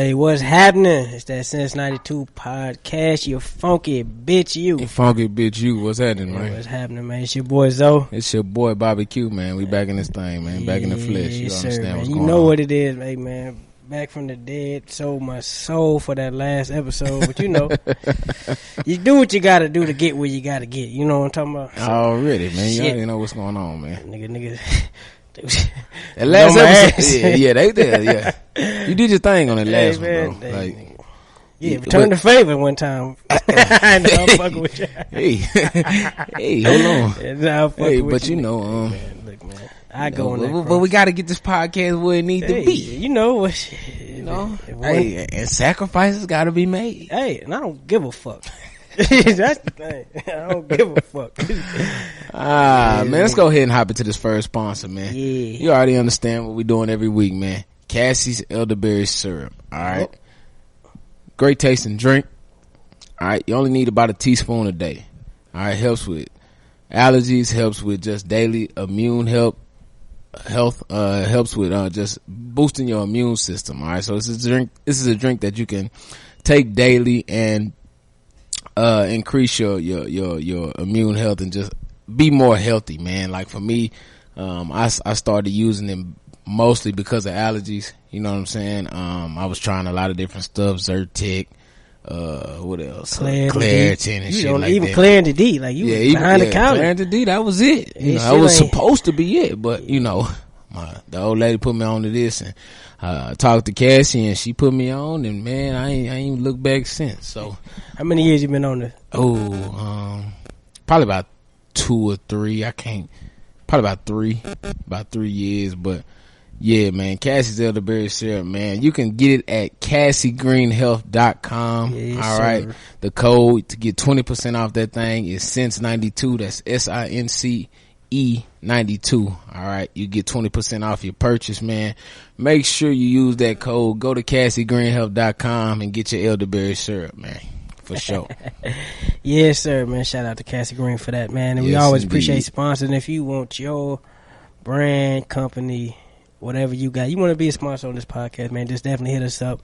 Hey, what's happening? It's that Since 92 podcast. You funky bitch, you. You funky bitch, you. What's happening, man? What's happening, man? It's your boy Zoe. It's your boy Bobby Q, man. We back in this thing, man. Back in the flesh. You Yes, understand sir, what's man. going You know on. what it is, hey, man. Back from the dead, sold my soul for that last episode. But you know, you do what you gotta do to get where you gotta get. You know what I'm talking about? So, Already, man. You shit. already know what's going on, man. Nigga. That last on my episode, ass. they did, yeah. You did your thing on that last man, one, bro. Like, return the favor one time. No, I'm fucking with you. hey, hold on. No, I'm fucking Hey, with but you know, man, look, man, I go on that. but we got to get this podcast where it needs to be. You know what? You know, hey, and sacrifices got to be made. Hey, and I don't give a fuck. That's the thing. I don't give a fuck. Man, let's go ahead and hop into this first sponsor, man. Yeah. You already understand what we're doing every week, man. Cassie's Elderberry syrup. All right. Great tasting drink. All right. You only need about a teaspoon a day. All right. Helps with allergies, helps with just daily immune health, helps with just boosting your immune system. All right. So this is a drink that you can take daily and increase your immune health and just be more healthy, man. Like for me, I started using them mostly because of allergies. You know what I'm saying? I was trying a lot of different stuff, Zyrtec, what else? Claritin and shit like even that. Claritin D, like you behind the counter. Claritin D, that was it. You know, that was supposed to be it, but you know, the old lady put me on to this and talked to Cassie and she put me on, and man, I ain't even looked back since. So, how many years you been on this? Probably about 2 or 3. Probably about 3 years. But yeah, man, Cassie's Elderberry syrup, man. You can get it at CassieGreenHealth.com. Yes, all right. sir. The code to get 20% off that thing is Since92. That's SINCE 92. All right. You get 20% off your purchase, man. Make sure you use that code. Go to CassieGreenHealth.com and get your elderberry syrup, man. For sure. Yes, sir, man. Shout out to Cassie Green for that, man. And we Yes, always indeed. appreciate sponsors. And if you want your brand, company, whatever you got, you want to be a sponsor on this podcast, man, just definitely hit us up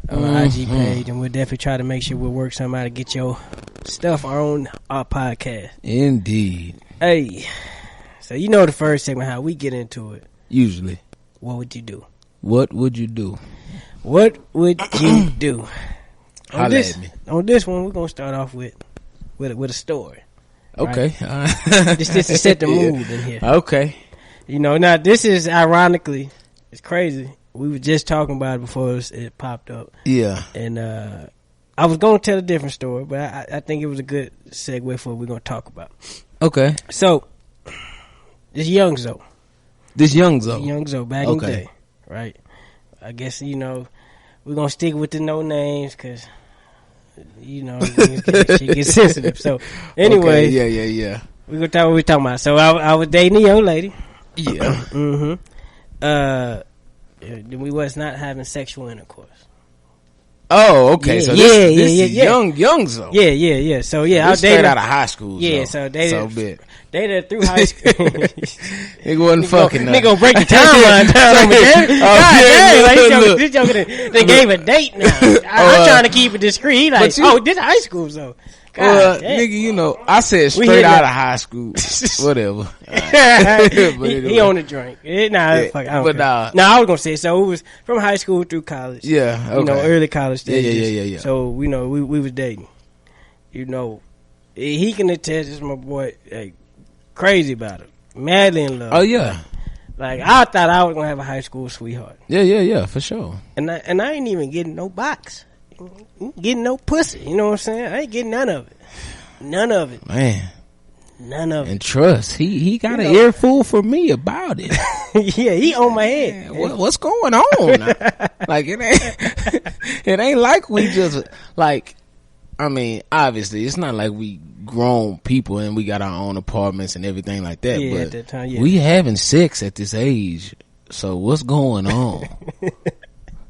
on our IG page, and we'll definitely try to make sure we'll work something out to get your stuff on our podcast. Indeed. Hey, so you know the first segment, how we get into it. Usually. What would you do? What would you do? What would you do? Holla at me. On this one, we're going to start off with a story. Okay. Right? Just to set the mood in here. Okay. You know, now this is ironically, it's crazy. We were just talking about it before it popped up. Yeah. And I was going to tell a different story, but I think it was a good segue for what we're going to talk about. Okay. So, this young Zoe back in the day, right? I guess, you know, we're going to stick with the no names because, you know, she gets sensitive. So, anyway. Okay. Yeah. We're going to talk what we're talking about. So, I was dating a young lady. Yeah. We was not having sexual intercourse. Oh, okay. Yeah, so this is yeah. young Zoe. Yeah. So, yeah, I was straight out of high school. Yeah, so dated through high school. Nigga wasn't fucking Nigga gonna break the timeline down. This joker they gave a date now. I'm trying to keep it discreet. He like, this high school, so. Nigga, you know, I said straight out of high school. Whatever. He on the drink. I was gonna say, so it was from high school through college. Yeah, okay. You know, early college stages. Yeah. So, you know, we was dating. You know, he can attest, this my boy, like, crazy about it. Madly in love. Oh, yeah. Like, I thought I was gonna have a high school sweetheart. Yeah, for sure. And I ain't even getting no box. Getting no pussy. You know what I'm saying? I ain't getting none of it. Man. None of it. And trust, he got an earful for me about it. Yeah, he on my head. What's going on? Like, it ain't like we just, like, I mean, obviously, it's not like we grown people and we got our own apartments and everything like that. Yeah, but at that time, yeah. We having sex at this age. So what's going on?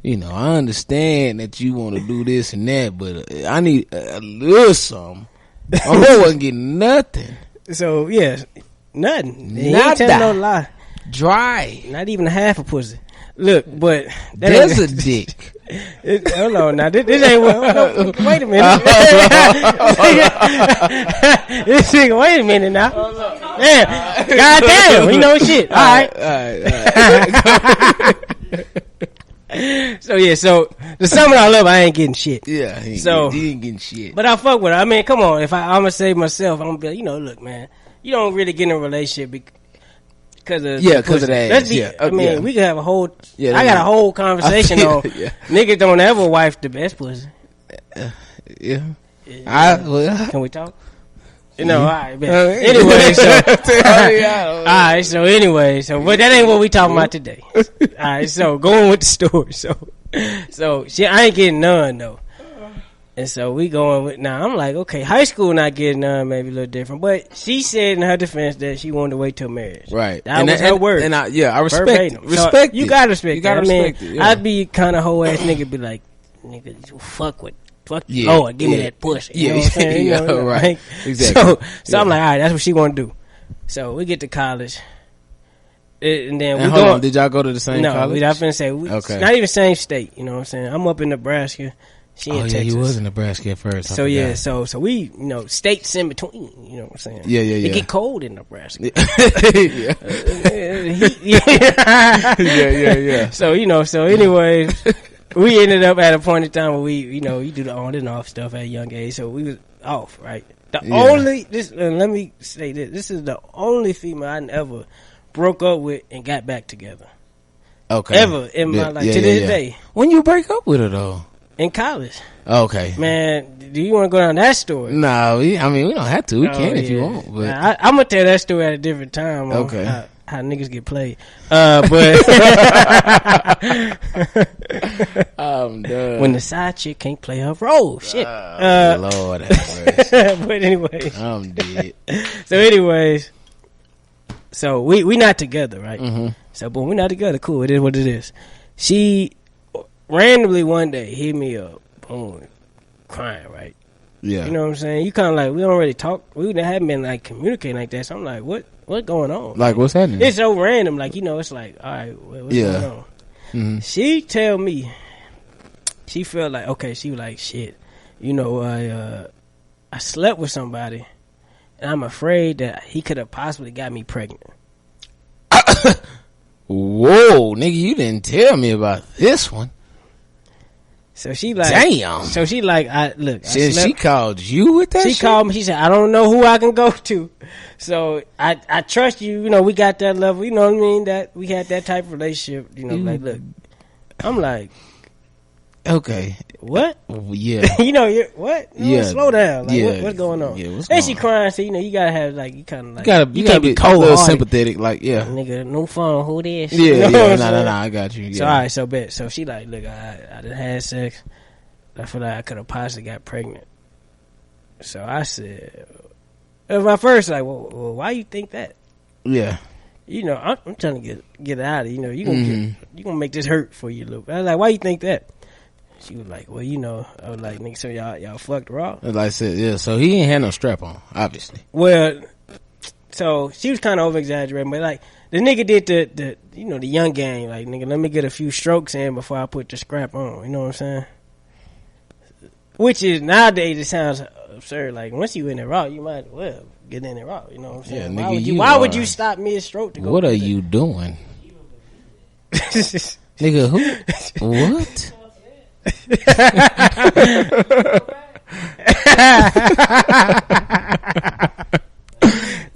You know, I understand that you want to do this and that, but I need a little something. I wasn't getting nothing. So, yeah, nothing. He Nada. ain't telling no lie. Dry. Not even a half a pussy. Look, but there's a dick. Hold on now. This ain't what. Wait a minute. This nigga, wait a minute now. Damn. Goddamn. We know shit. All right. So yeah, so the summer I love, I ain't getting shit. Yeah, he ain't getting shit. But I fuck with her. I mean, come on. If I'm gonna save myself, I'm gonna be like, look, man, you don't really get in a relationship because of because of that. We could have a whole. I got a whole conversation on niggas don't ever wife the best pussy. Can we talk? All right, man. Anyway, so but that ain't what we talking about today. All right, so going with the story. So I ain't getting none though, and so we going with now. I'm like, okay, high school not getting none, maybe a little different, but she said in her defense that she wanted to wait till marriage. Right, that was her word. And I respect it. Respect. You gotta respect. You gotta respect it. I'd be kind of whole ass nigga, be like, nigga, you fuck Lord, give me that pussy. You know what I'm saying? Right. Exactly. So I'm like, all right, that's what she want to do. So we get to college. And then hold on, did y'all go to the same college? No, I finna say, okay. Not even same state, you know what I'm saying? I'm up in Nebraska. She in Texas. You was in Nebraska at first. So so we, states in between, you know what I'm saying? Yeah. It get cold in Nebraska. Yeah. So anyways, we ended up at a point in time where we do the on and off stuff at a young age, so we was off, right? Let me say this is the only female I ever broke up with and got back together. Okay. Ever in my life to this day. When you break up with her though? In college. Okay. Man, do you want to go down that story? No, we don't have to. We can if you want. But I'm gonna tell that story at a different time. Okay. How niggas get played. But I'm done. When the side chick can't play her role. Shit. Lord have mercy. But anyways. I'm dead. So anyways. So we not together, right? Mm-hmm. So boom, we not together. Cool. It is what it is. She randomly one day hit me up, boom, crying, right? Yeah. You know what I'm saying? You kind of like, we don't really talk. We haven't been like communicating like that. So I'm like, what's going on? Like, what's happening? It's so random. Like, it's like, all right, what's going on? Mm-hmm. She tell me, she felt like, okay, she was like, shit, I slept with somebody, and I'm afraid that he could have possibly got me pregnant. Whoa, nigga, you didn't tell me about this one. So she like, damn. So she like, she called you with that. She called me. She said, I don't know who I can go to. So I trust you. We got that level. You know what I mean? That we had that type of relationship. Like, look, I'm like, okay, what? Yeah. What? Slow down. Like, what's going on? Yeah, then she crying. So you gotta have like, you kind of like, you gotta be cold, a little sympathetic. Like, nigga, no phone. Who this? Yeah, no, I got you. Yeah. So all right, so bet. So she like, look, I done had sex. I feel like I could have possibly got pregnant. So I said, at my first like, well, why you think that? Yeah. I'm trying to get it out of you. You gonna make this hurt for you, Luke. I was like, why you think that? She was like, well, I was like, nigga, so y'all fucked raw. Like I said, yeah. So he ain't had no strap on, obviously. Well, so she was kind of over exaggerating, but like the nigga did the the young game, like, nigga, let me get a few strokes in before I put the scrap on. You know what I'm saying? Which is nowadays it sounds absurd. Like, once you in it raw, you might as well get in it raw. You know what I'm saying? Yeah, nigga, why would you stop mid stroke to go? What are you doing? Nigga, who? What?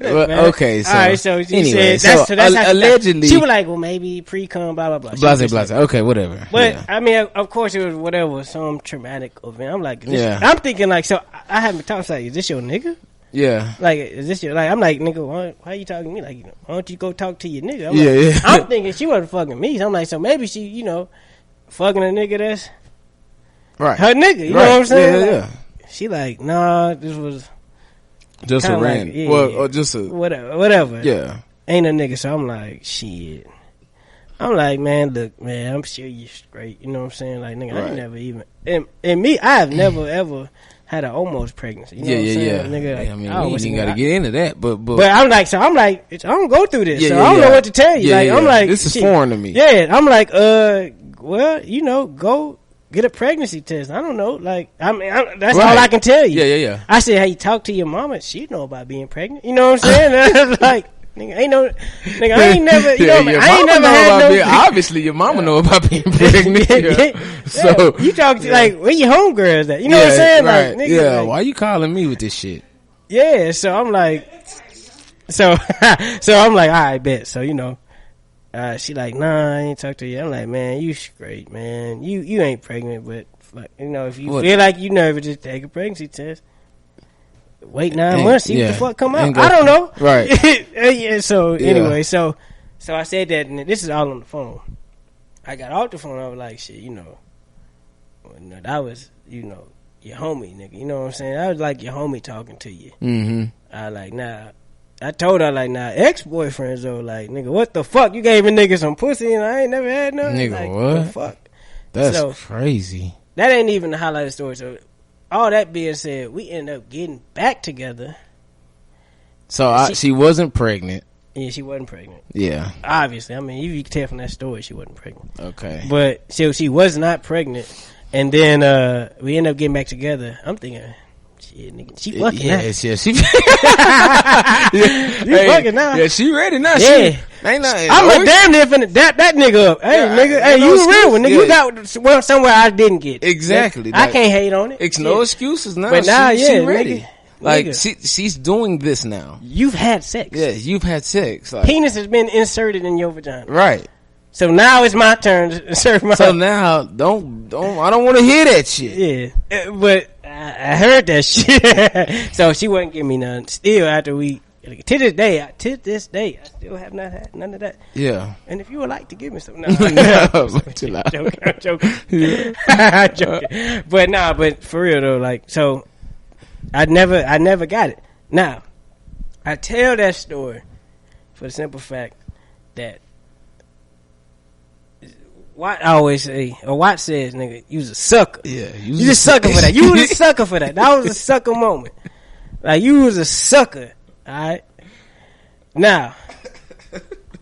Okay, so, all right, so she anyway, said that's allegedly she was like, well, maybe pre-cum, blah blah blah. Blase. Okay, whatever. But yeah. I mean, of course, it was whatever, some traumatic event. I'm like, I'm thinking like, so I haven't talked. Like, is this your nigga? Yeah. Like, is this your, like, I'm like, nigga, why are you talking to me? Like, why don't you go talk to your nigga? I'm thinking she wasn't fucking me. So I'm like, so maybe she, fucking a nigga that's right, her nigga. You know what I'm saying? Yeah. She like, nah, this was just a random, or just a whatever. Yeah, ain't a nigga. So I'm like, shit. I'm like, man, look, man, I'm sure you're straight. You know what I'm saying? Like, nigga, right. I ain't never even, and me, I have never ever had an almost pregnancy. You know what I'm saying? Nigga, like, I mean, we ain't got to get into that, but I'm like, I don't go through this, so I don't know what to tell you. I'm like, this is foreign to me. Yeah, I'm like, well, you know, go get a pregnancy test. I don't know, like, I mean, that's all I can tell you. Yeah. I said, hey, talk to your mama. She know about being pregnant. You know what I'm saying? Like, nigga, I ain't never, you know, I ain't never had no. Obviously, your mama know about being pregnant. So you talk to like, where your homegirls at? You know what I'm saying? Right. Like, nigga, like, why you calling me with this shit? Yeah, so I'm like, so I'm like, all right, bet. So you know, she like, nah, I ain't talk to you. I'm like, man, you straight, man. You ain't pregnant, but like, you know, if you feel like you nervous, just take a pregnancy test. Wait 9 months, see what the fuck come out. I don't know. Right. Yeah. So anyway, so I said that, and this is all on the phone. I got off the phone. I was like, shit, you know, that was, you know, your homie, nigga. You know what I'm saying? I was like your homie talking to you. Mm-hmm. I like, nah. I told her like, nah, ex-boyfriends though, like, nigga, what the fuck? You gave a nigga some pussy and I ain't never had none. Nigga, like, what? The fuck? That's crazy. That ain't even the highlight of the story. So all that being said, we ended up getting back together. So she wasn't pregnant. Yeah, she wasn't pregnant. Yeah. Obviously. I mean, you can tell from that story she wasn't pregnant. Okay. But she was not pregnant. And then we ended up getting back together. I'm thinking, shit, nigga, she fucking now. Yeah, she fucking now. Yeah, she ready now. Yeah. Ain't nothing. I'm like, damn near finna dap that nigga up. Hey, nigga, hey, you a real one. Nigga, you got somewhere I didn't get. Exactly. I can't hate on it. It's no excuses now. But now, she ready. Nigga. Like, she's doing this now. You've had sex. Yeah, you've had sex. Like, penis has been inserted in your vagina. Right. So now it's my turn to insert my. So now, I don't want to hear that shit. Yeah. But I heard that shit. So she wouldn't give me none. Still, after we, to this day, I still have not had none of that. Yeah. And if you would like to give me some, no, I'm joking. I'm joking. But for real though, like, so I never got it. Now, I tell that story for the simple fact that Watt always say, or Watt says, nigga, you was a sucker. Yeah, you a sucker for that. You was a sucker for that. That was a sucker moment. Like, you was a sucker. Alright? Now,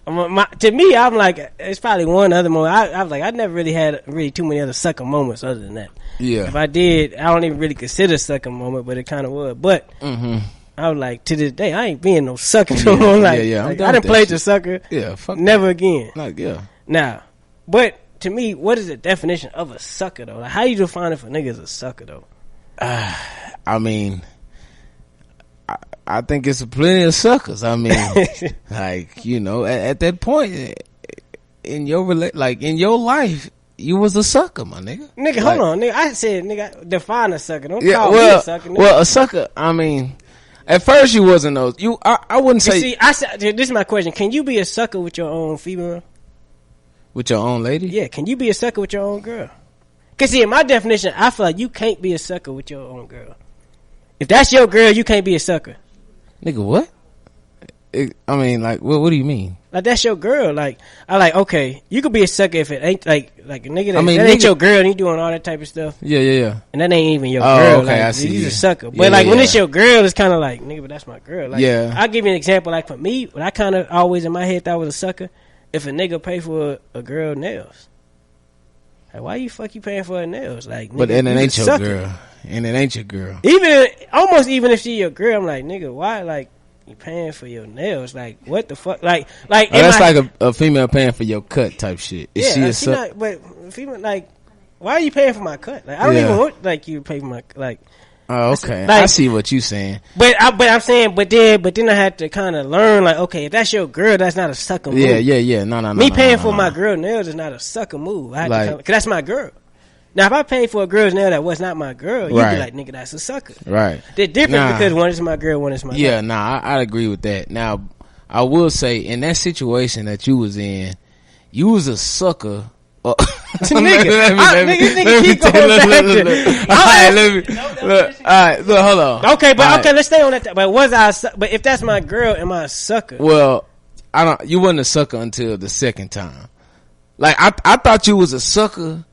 to me, I'm like, it's probably one other moment. I was like, I never really had too many other sucker moments other than that. Yeah. If I did, I don't even really consider sucker moment, but it kind of was. But I was like, to this day, I ain't being no sucker no more. Like, I done played the sucker. Yeah, fuck never that. Again. Like, yeah. Now, but to me, what is the definition of a sucker though? Like, how you define if a nigga is a sucker though? I mean, I think it's plenty of suckers. I mean, like, you know, at that point in your in your life, you was a sucker, my nigga. Nigga, hold on, nigga. I said, nigga, define a sucker. Don't call me a sucker. Nigga. Well, a sucker. I mean, at first you wasn't those. I wouldn't say. See, this is my question. Can you be a sucker with your own female? With your own lady? Yeah. Can you be a sucker with your own girl? Cause see, in my definition, I feel like you can't be a sucker with your own girl. If that's your girl, you can't be a sucker. Nigga, what? I mean, like, what do you mean? Like, that's your girl. Like, I like, okay, you could be a sucker if it ain't like a nigga that, that ain't your girl and you doing all that type of stuff. Yeah. And that ain't even your girl. Okay, like, I see. You're a sucker. But when it's your girl, it's kind of like, nigga, but that's my girl. Like, I'll give you an example. Like, for me, what I kind of always in my head thought was a sucker, if a nigga pay for a girl nails. Like, why you paying for her nails? Like, nigga, but and it ain't your sucker. girl. And it ain't your girl. Even if she your girl, I'm like, nigga, why, like, you paying for your nails? Like, what the fuck? Like, that's like a female paying for your cut type shit. Is she a sucker? But female, like, why are you paying for my cut? Like, I don't even want like you to pay for my like. Oh, okay. Like, I see what you saying. But I'm saying, but then I had to kind of learn, like, okay, if that's your girl, that's not a sucker move. Yeah. No. Me paying for my girl nails is not a sucker move. I had to, cause that's my girl. Now, if I paid for a girl's nail that was not my girl, you'd be like, nigga, that's a sucker. Right. They're different because one is my girl, one is my girl. Yeah, I agree with that. Now, I will say, in that situation that you was in, you was a sucker. Nigga, keep going back to. Alright, look, hold on. Okay, let's stay on that. But if that's my girl, am I a sucker? Well, you wasn't a sucker until the second time. Like, I thought you was a sucker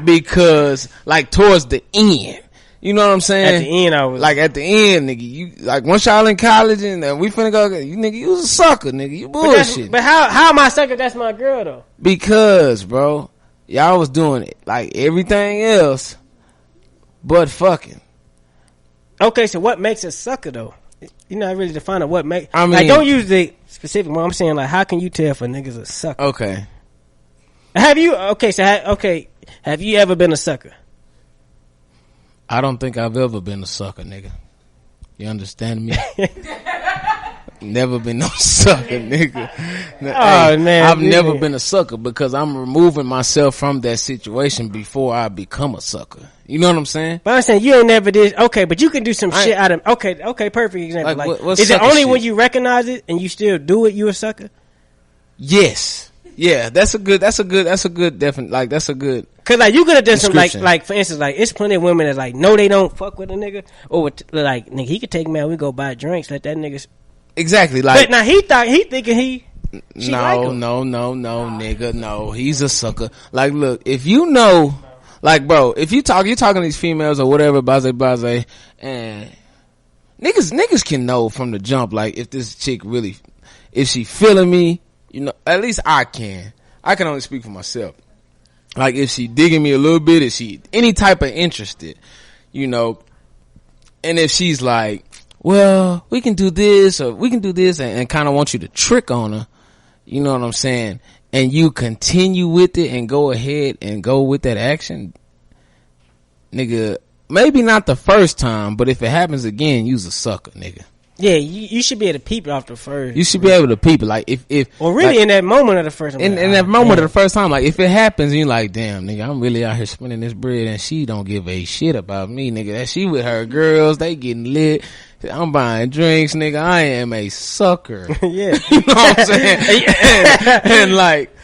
because, like, towards the end, You know what I'm saying? At the end, I was like, at the end, nigga, you like once y'all in college and we finna go, you nigga, you was a sucker, nigga, you bullshit. But how am I sucker? That's my girl though. Because, bro, y'all was doing it like everything else, but fucking. Okay, so what makes a sucker though? You're not really defining what makes. I mean, like, don't use the specific one. I'm saying, like, how can you tell if a nigga's a sucker? Okay. Have you? Okay, so have you ever been a sucker? I don't think I've ever been a sucker, nigga. You understand me? Never been no sucker, nigga. Oh, man. I've never been a sucker because I'm removing myself from that situation before I become a sucker. You know what I'm saying? But I'm saying you ain't never did. Okay, but you can do some shit out of. Okay, perfect example. Like, what's is it only shit? when you recognize it and you still do it, you a sucker? Yes. Yeah, that's a good definite, like, that's a good. Cause like you could have done some like for instance, like it's plenty of women that like no they don't fuck with a nigga or like nigga he could take me out, we go buy drinks, let that nigga. Exactly, like. But now he thinking he. No, nigga, no, he's a sucker. Like, look, if you know, like, bro, if you're talking to these females or whatever, blase, and niggas can know from the jump, like, if this chick really, if she feeling me, you know, at least I can only speak for myself. Like, if she digging me a little bit, if she any type of interested, you know, and if she's like, well, we can do this or we can do this and kind of want you to trick on her, you know what I'm saying? And you continue with it and go ahead and go with that action, nigga, maybe not the first time, but if it happens again, you's a sucker, nigga. Yeah, you should be able to peep it off the first. You should be able to peep it, like if or really like, in that moment of the first. In that moment of the first time, like if it happens, and you're like, damn, nigga, I'm really out here spending this bread, and she don't give a shit about me, nigga. That she with her girls, they getting lit. I'm buying drinks, nigga. I am a sucker. Yeah, you know what I'm saying. and like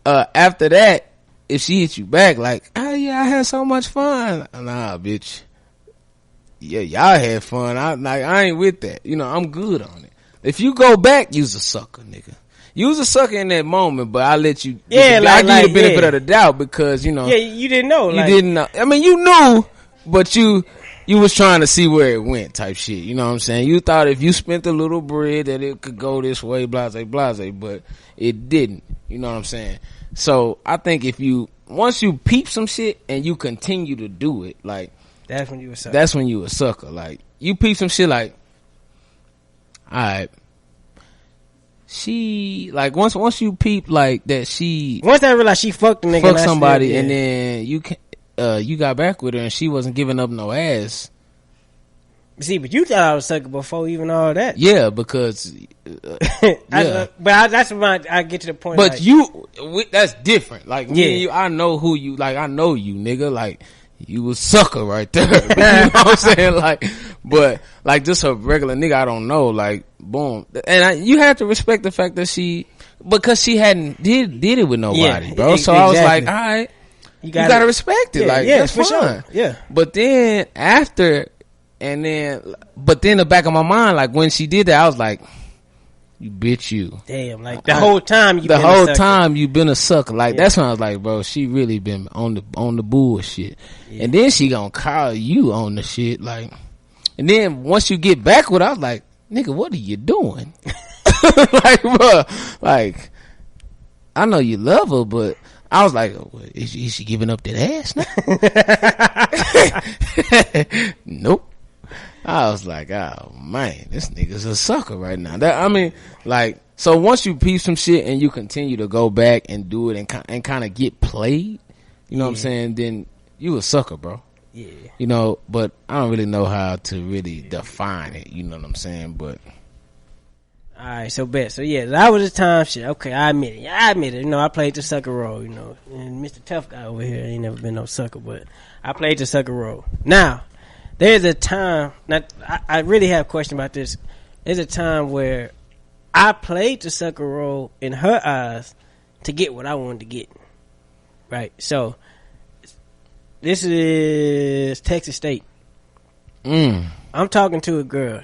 after that, if she hits you back, like, oh yeah, I had so much fun. Nah, bitch. Yeah, y'all had fun. I ain't with that. You know, I'm good on it. If you go back, you's a sucker, nigga. You was a sucker in that moment, but I let you. Yeah, I give you the benefit of the doubt because you know. Yeah, you didn't know. You didn't know. I mean, you knew, but you was trying to see where it went, type shit. You know what I'm saying? You thought if you spent a little bread that it could go this way, blase, but it didn't. You know what I'm saying? So I think once you peep some shit and you continue to do it, like. That's when you a sucker. That's when you a sucker. Like, you peep some shit like, alright. She, like, once you peep like that she. Once I realized she fucked the nigga. Fucked somebody and then you got back with her and she wasn't giving up no ass. See, but you thought I was sucker before even all that. Yeah, because. Yeah. That's when I get to the point. But like, that's different. Like, me and you, I know who you, like, I know you, nigga. Like, you a sucker right there. You know what I'm saying? Like, but like just a regular nigga, I don't know. Like, boom, and you have to respect the fact that because she hadn't did it with nobody, bro. So exactly. I was like, all right, you gotta respect it. Yeah, like, that's fine. Sure. Yeah. But then but then the back of my mind, like when she did that, I was like, you bitch, you. Damn, like the whole time you been a sucker. Like, that's when I was like, bro, she really been on the bullshit. Yeah. And then she gonna call you on the shit, like, and then once you get back with her, I was like, nigga, what are you doing? Like, bro, like, I know you love her, but I was like, oh, is she giving up that ass now? Nope. I was like, oh man, this nigga's a sucker right now. I mean, like, so once you peep some shit and you continue to go back and do it and kind of get played, you know what I'm saying? Then you a sucker, bro. Yeah. You know, but I don't really know how to really define it. You know what I'm saying? But. All right, so yeah, that was the time shit. Okay, I admit it. You know, I played the sucker role. You know, and Mr. Tough Guy over here ain't never been no sucker, but I played the sucker role. Now. There's a time, I really have a question about this. There's a time where I played the sucker role in her eyes to get what I wanted to get. Right? So, this is Texas State. I'm talking to a girl.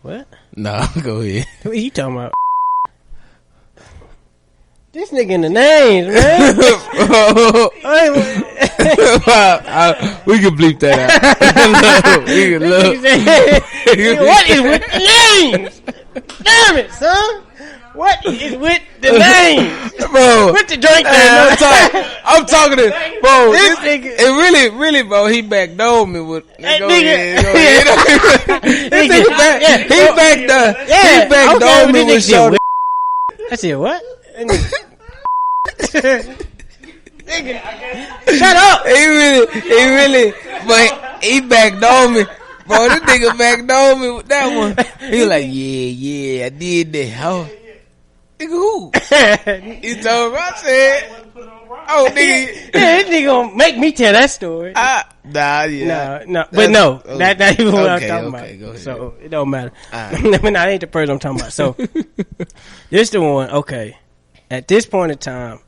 What? Nah, go ahead. What are you talking about? This nigga in the names, man. We can bleep that out. What is with the names? Damn it, son. What is with the names? Bro. Put the drink down. down. I'm talking to, bro. This nigga. It really, bro, he backdoored me with, go ahead. This nigga he backdoored me with short. I said, what? Nigga, shut up. He really, but he backdoored me. Bro, this nigga backdoored me with that one. He was like, yeah, I did that. Oh. Nigga, who? He told me, I said, oh, nigga. Yeah, this nigga gonna make me tell that story. No. Not even what I'm talking about. Go ahead. So, it don't matter. That ain't the person I'm talking about. So, this the one, okay. At this point in time,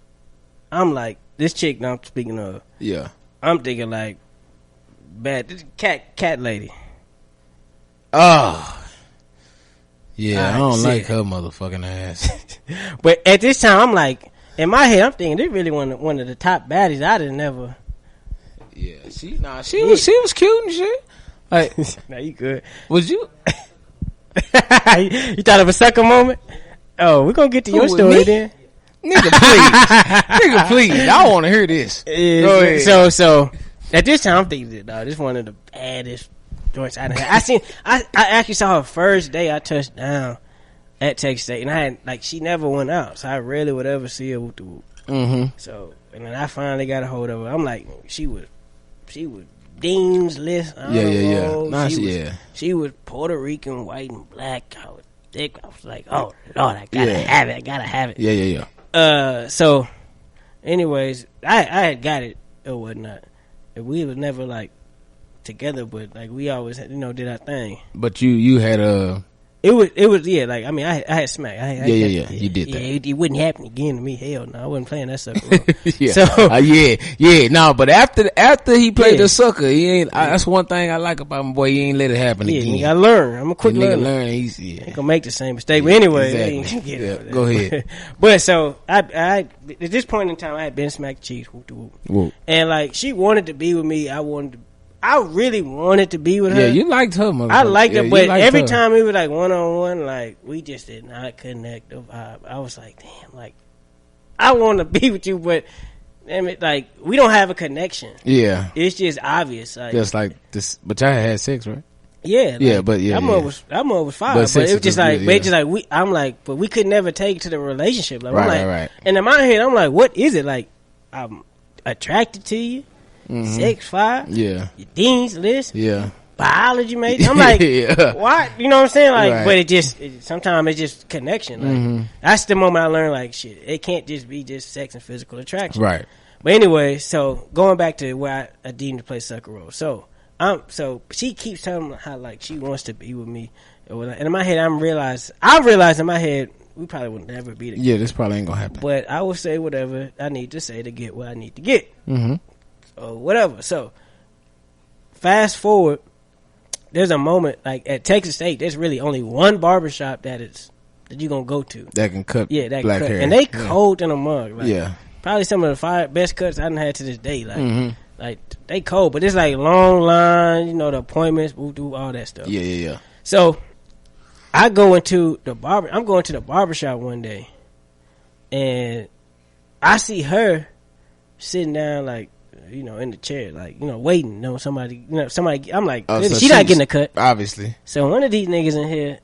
I'm like, this chick that I'm speaking of. Yeah. I'm thinking like, this cat lady. Oh. Yeah, I don't like her motherfucking ass. But at this time, I'm like, in my head, I'm thinking, this really one of the top baddies. I didn't never. Yeah, she was cute and shit. Like, now you good. Was you? You thought of a sucker moment? Oh, we're gonna get to your story then. Nigga, please. I want to hear this. Go ahead. So at this time, I'm thinking, dog, this one of the baddest joints I had. I actually saw her first day I touched down at Texas State, and I had like she never went out, so I rarely would ever see her with the whoop. Mm-hmm. So and then I finally got a hold of her. I'm like, she was Dean's List. She was Puerto Rican, white and black. I was thick. I was like, oh Lord, I gotta have it. Yeah. So, anyways, I had got it or whatnot. We was never like together, but like we always did our thing. But you had a. It was like I mean I had smack. You did that. It wouldn't happen again to me. Hell no, I wasn't playing that sucker. Yeah. So no, but after he played the sucker, he ain't. That's one thing I like about my boy. He ain't let it happen again. You gotta learn. I'm a quick learner. He's ain't gonna make the same mistake. But anyway, exactly. Go ahead. But so I at this point in time, I had been smacked cheeks, whoop. And like she wanted to be with me. I really wanted to be with her. Yeah, you liked her, motherfucker. I liked her, but every time we were like one-on-one, like we just did not connect the vibe. I was like, damn, like I want to be with you, but damn it, like we don't have a connection. Yeah, it's just obvious. Like, just like this, but y'all had sex, right? Yeah, like, I'm over 5, but it was just like, but we could never take it to the relationship. Like, right. And in my head, I'm like, what is it? Like, I'm attracted to you. 6'5", yeah, your Dean's List, yeah, biology major. I'm like, what? You know what I'm saying? Like, right. But sometimes it's just connection. Like, that's the moment I learned. Like, shit, it can't just be just sex and physical attraction. Right. But anyway, so going back to where I deemed to play sucker role. So she keeps telling me how like she wants to be with me, and in my head, I realized in my head we probably would never be together. Yeah, this probably ain't gonna happen. But I will say whatever I need to say to get what I need to get. Mm-hmm. Or whatever. So fast forward, there's a moment like at Texas State. There's really only one barbershop that you're gonna go to that can cut. Yeah, that black can cut. hair, and they cold in a mug. Like, yeah, probably some of the 5 best cuts I done had to this day. Like, like they cold, but it's like long lines. The appointments, all that stuff. Yeah. So I'm going to the barbershop one day, and I see her sitting down like. In the chair, like, waiting, somebody, I'm like, so she not getting a cut. Obviously. So one of these niggas in here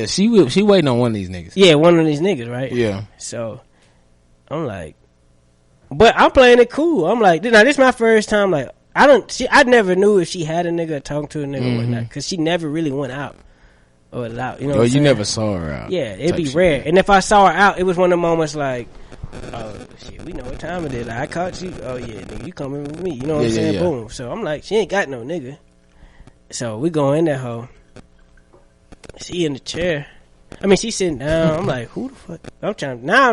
she waiting on one of these niggas. Yeah, one of these niggas, right? Yeah. So I'm like, but I'm playing it cool. I'm like, now this is my first time, like, I never knew if she had a nigga or talking to a nigga or whatnot, because she never really went out. Or out, you never saw her out. Yeah, it'd be rare. And if I saw her out, it was one of the moments like, oh shit, we know what time it is. Like, I caught you. Oh yeah, nigga, you coming with me? You know what I'm saying? Yeah. Boom. So I'm like, she ain't got no nigga. So we go in that hoe. She in the chair. I mean, she sitting down. I'm like, who the fuck? I'm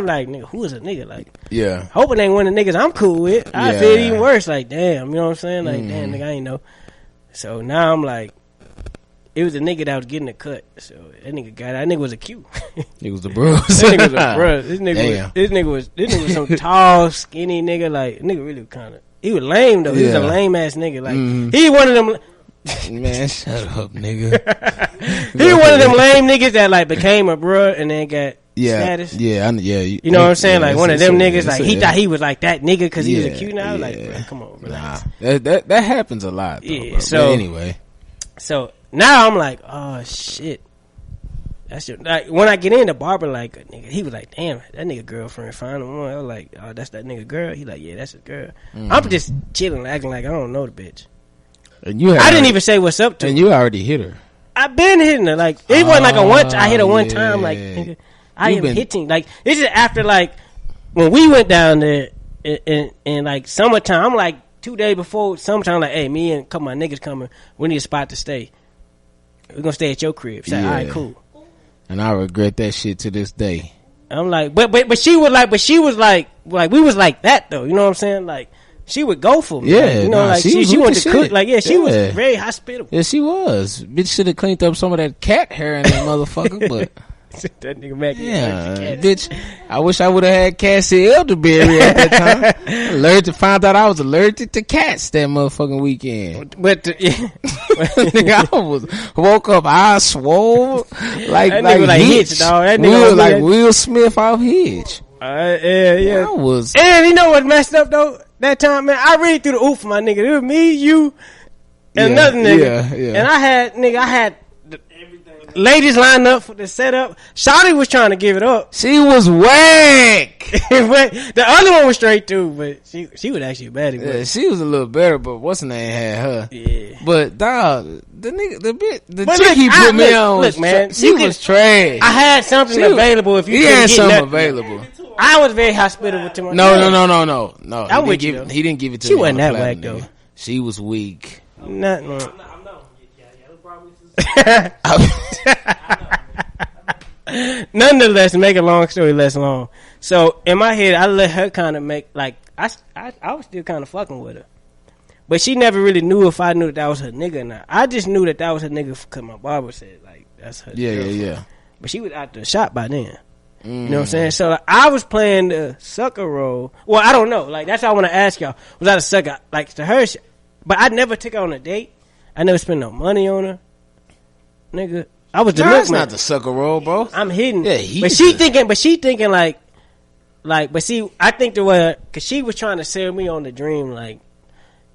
like, nigga, who is a nigga? Like, yeah. Hoping ain't one of the niggas I'm cool with. I feel even worse. Like, damn, you know what I'm saying? Like, damn, nigga, I ain't know. So now I'm like, it was a nigga that was getting a cut. So that nigga got it. That nigga was a Q. It was the bros. That nigga was a bro. This nigga was some tall, skinny nigga. Like nigga really kind of. He was lame though. He was a lame ass nigga. Like he one of them. Man, shut up, nigga. He was one of them lame niggas that like became a bruh and then got status. Yeah. You know what I'm saying? Like one of them niggas. Like he thought he was like that nigga because he was a cute. Now like, bro, come on, relax. Nah, that happens a lot. Though, yeah. bro. So but anyway, so now I'm like, oh shit. That's your, like when I get in the barber, like nigga, he was like, damn, that nigga girlfriend found him. I was like, oh, that's that nigga girl. He like, yeah, that's his girl. I'm just chilling, acting like I don't know the bitch. And I didn't even say what's up to her. And you already hit her. I've been hitting her. Like it wasn't like a once. I hit her one time. Like nigga, I am hitting. Like this is after like when we went down there in like summertime. I'm like 2 days before summertime. Like, hey, me and a couple of my niggas coming. We need a spot to stay. We're gonna stay at your crib. She's like, all right, cool. And I regret that shit to this day. I'm like, but she was like we was like that though. You know what I'm saying? Like she would go for me. Yeah, like, you know, like she wanted to cook. Like she was very hospitable. Yeah, she was. Bitch should have cleaned up some of that cat hair in that motherfucker, but. That nigga Mac. Yeah, bitch. I wish I would have had Cassie Elderberry at that time. Found out I was allergic to cats that motherfucking weekend. But nigga, I woke up eyes swole like Hitch, dog. That nigga like Will Smith off Hitch. Yeah. I was. And you know what messed up though? That time, man, I read through the oof for my nigga. It was me, you, and another nigga. Yeah. And I had ladies lined up for the setup. Shawty was trying to give it up. She was whack. But the other one was straight too, but she was actually bad. Yeah, she was a little better, but what's her name had her. Yeah. But dog, the chick he put me on was man, she was trash. I had something available if you he had something nothing. Available. I was very hospitable to my No. I'm with you. He didn't give it to she me. She wasn't that whack though. She was weak. Nothing. Nonetheless, make a long story less long. So in my head, I let her kind of make like I was still kind of fucking with her, but she never really knew if I knew that was her nigga or not. I just knew that was her nigga because my barber said like that's her. Yeah. But she was out the shop by then. You know what I'm saying? So like, I was playing the sucker role. Well, I don't know. Like that's what I want to ask y'all. Was I a sucker? Like to her, but I never took her on a date. I never spent no money on her, nigga. I was the that's not the sucker role, bro. I'm hidden. Yeah, but she thinking like, but see, I think the way, cause she was trying to sell me on the dream, like,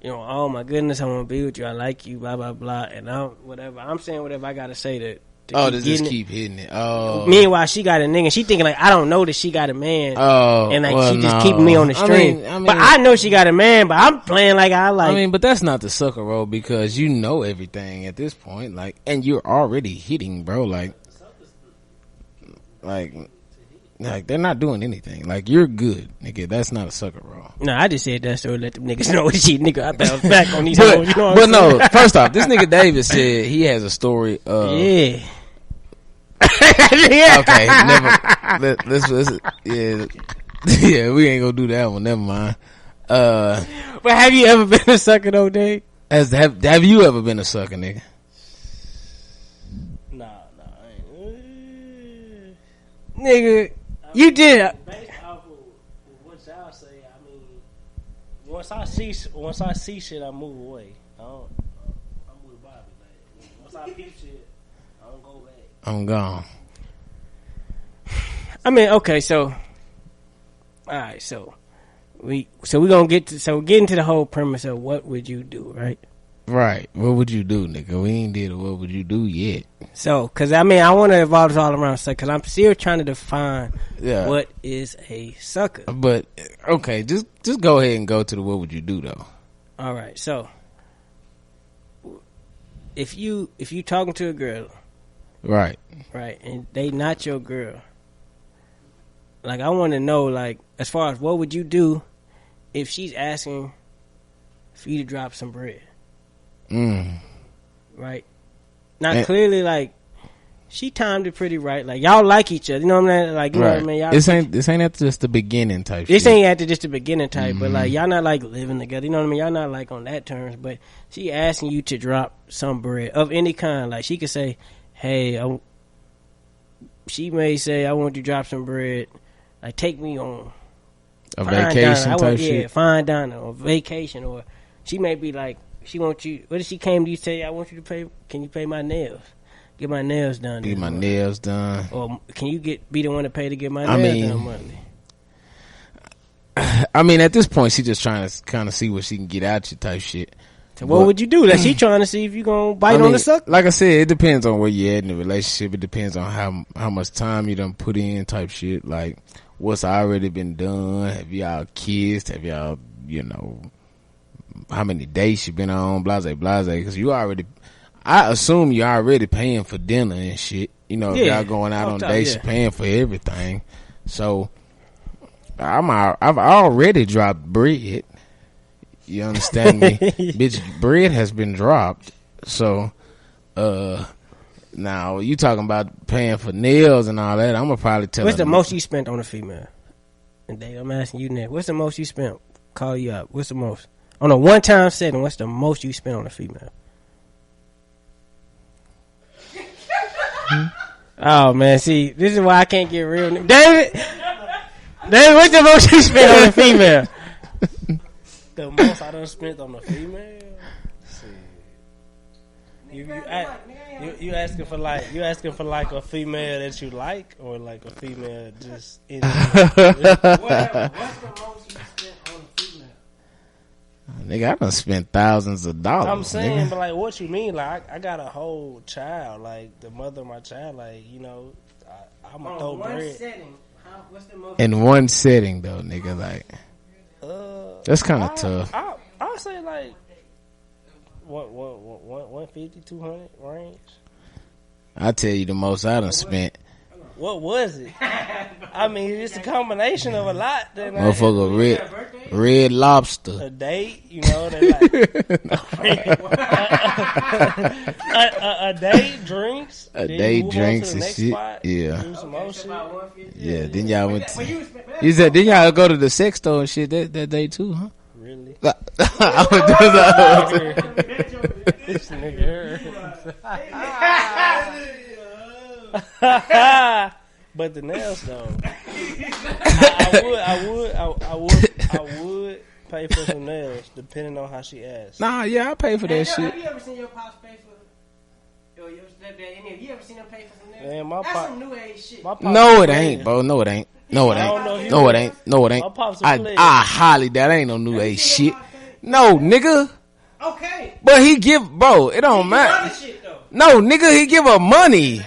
you know, oh my goodness, I want to be with you, I like you, blah blah blah, and I'm saying whatever I gotta say to just keep hitting it. Oh. Meanwhile, she got a nigga. She thinking like I don't know that she got a man. Oh. And like she just keeping me on the stream. I mean, but I know she got a man. But I'm playing like I like. I mean, but that's not the sucker role because you know everything at this point. Like, and you're already hitting, bro. Like they're not doing anything. Like you're good, nigga. That's not a sucker role. No, I just said that so let them niggas know she nigga. I bounce back on these hoes. You know what I'm saying? No. First off, this nigga David said he has a story of yeah. Okay, let's yeah, we ain't gonna do that one. Never mind. But have you ever been a sucker though, Dave? Have you ever been a sucker, nigga? Nah, nigga, you did. Based off of what y'all say, I mean, once I see shit, I move away. I'm with Bobby. Like, once I peep shit, I don't go back. I'm gone. I mean, okay, so all right, so we're gonna get into the whole premise of what would you do, right? Right. What would you do, nigga? We ain't did a what would you do yet. So, cause I mean, I want to evolve this all around sucker. Cause I'm still trying to define what is a sucker. But okay, just go ahead and go to the what would you do though. All right, so if you talking to a girl, right, and they not your girl, like I want to know, like as far as what would you do if she's asking for you to drop some bread. Right. Now clearly, like she timed it pretty right. Like y'all like each other, you know what I mean? Like you know what I mean? Y'all this ain't at just the beginning type. This shit. ain't at just the beginning type, but like y'all not like living together. You know what I mean? Y'all not like on that terms. But she asking you to drop some bread of any kind. Like she could say, "Hey," she may say, "I want you to drop some bread. Like take me on a vacation type shit." Yeah, fine dining or vacation, or she may be like, she want you. What if she came to you say, "I want you to pay? Can you pay my nails? Get my nails done. Get my nails done. Or can you be the one to pay to get my nails done Monday?" I mean, at this point, she just trying to kind of see what she can get out you type shit. So what would you do? That she trying to see if you gonna bite on the sucker. Like I said, it depends on where you at in the relationship. It depends on how much time you done put in type shit. Like what's already been done. Have y'all kissed? Have y'all, how many dates you been on? Blase. Because I assume you're already paying for dinner and shit. If y'all going out on dates, you're paying for everything. So I've already dropped bread. You understand me? Bitch, bread has been dropped. So now you talking about paying for nails and all that. I'm gonna probably tell What's the most you spent on a female? And Dave, I'm asking you now. What's the most you spent? Call you up. What's the most? On a one-time setting, what's the most you spent on a female? Oh man, see, this is why I can't get real. David, what's the most you spent on a female? The most I done spent on a female? You asking for like a female that you like, or like a female just in what's the most you spent on a female? Nigga, I done spent thousands of dollars. I'm saying, nigga. But like, what you mean? Like, I got a whole child, like the mother of my child. Like, I'm gonna throw bread. Setting, what's the most? In one setting, though, nigga, like that's kind of tough. I'll say like what 150, 200 range. I'll tell you the most I done spent. What was it? I mean, it's a combination of a lot. Motherfucker, red lobster. A date, they like a date, drinks. A date, drinks and shit. Spot, yeah. Do some more shit. Yeah. Then y'all went. You said then y'all go to the sex store and shit that day too, huh? Really? I would do that. This nigga. But the nails though, I would pay for some nails depending on how she asks. Nah, yeah, I pay for that shit. Have you ever seen your pops pay for? Or your stepdad? Any of you ever seen them pay for some nails? Man, that's some new age shit. No, it ain't, bro. No, it ain't. No, it ain't. I highly that ain't no new age shit. No, nigga. Okay. But he give, bro. It don't matter. No, nigga, he give her money.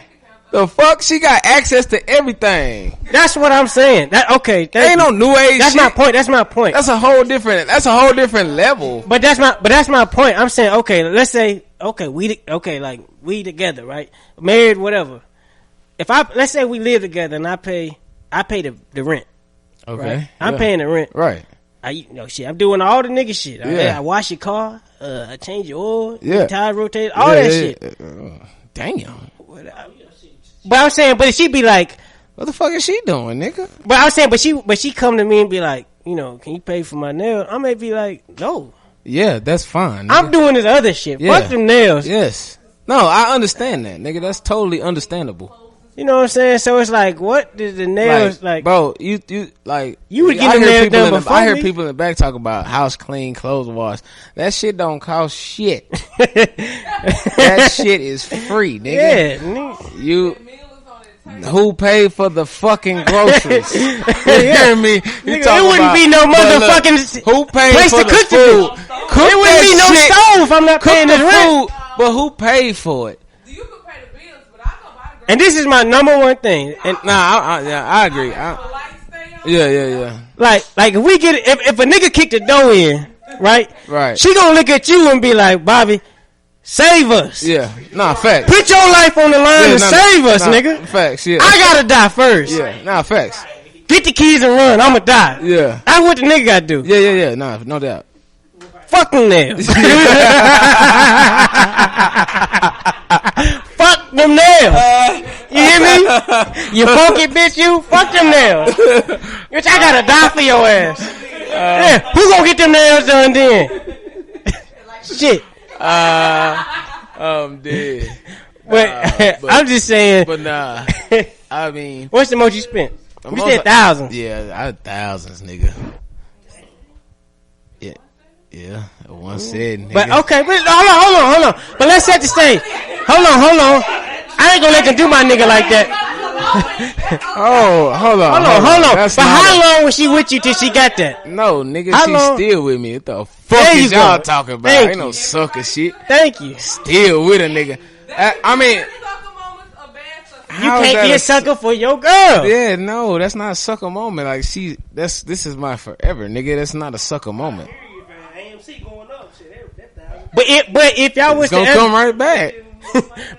The fuck? She got access to everything. That's what I'm saying. That ain't no new age. That's shit. my point. That's my point. That's a whole different level. But that's my point. I'm saying, okay, let's say, we together, right? Married, whatever. Let's say we live together and I pay the rent. Okay. Right? I'm paying the rent. Right. I'm doing all the nigga shit. I wash your car. I change your oil. Yeah. Tire rotate. All that shit. Damn. But I'm saying, but she be like, what the fuck is she doing, nigga? But I'm saying, but she come to me and be like, can you pay for my nails? I may be like, no. Yeah, that's fine. Nigga. I'm doing this other shit. Yeah. Fuck them nails. Yes. No, I understand that, nigga. That's totally understandable. You know what I'm saying? So it's like, what did the nails like? Bro, you like you would get the nails done before I hear people in the back talk about house clean, clothes wash. That shit don't cost shit. That shit is free, nigga. Yeah, nigga. Who paid for the fucking groceries? You hear me? Nigga, it wouldn't be no motherfucking who paid place for to cook the food? It wouldn't be no stove if I'm not paying the rent. But who paid for it? And this is my number one thing. And I agree. Yeah. Like if we get if a nigga kick the door in, right? Right. She gonna look at you and be like, Bobby, save us. Yeah. Nah, facts. Put your life on the line and save us, nigga. Facts. Yeah. I gotta die first. Yeah. Nah, facts. Get the keys and run. I'ma die. Yeah. That's what the nigga gotta do. Yeah. Nah, no doubt. Fuck them nails. Fuck them nails. You hear me? You funky bitch, you fuck them nails. Bitch, I gotta die for your ass. Yeah, who gonna get them nails done then? Shit. I'm dead. But I'm just saying. But nah, I mean, what's the most you spent? We said thousands. Yeah, thousands, nigga. Yeah, one said, nigga. But okay, but hold on. But let's set the stage. Hold on. I ain't gonna let them do my nigga like that. Hold on. But how long was she with you till she got that? No, nigga, she's still with me. What the fuck is y'all talking about? Ain't no sucker shit. Thank you. Still with a nigga. I mean, you can't be a sucker for your girl. Yeah, no, that's not a sucker moment. Like this is my forever, nigga. That's not a sucker moment. But if y'all was gonna come right back.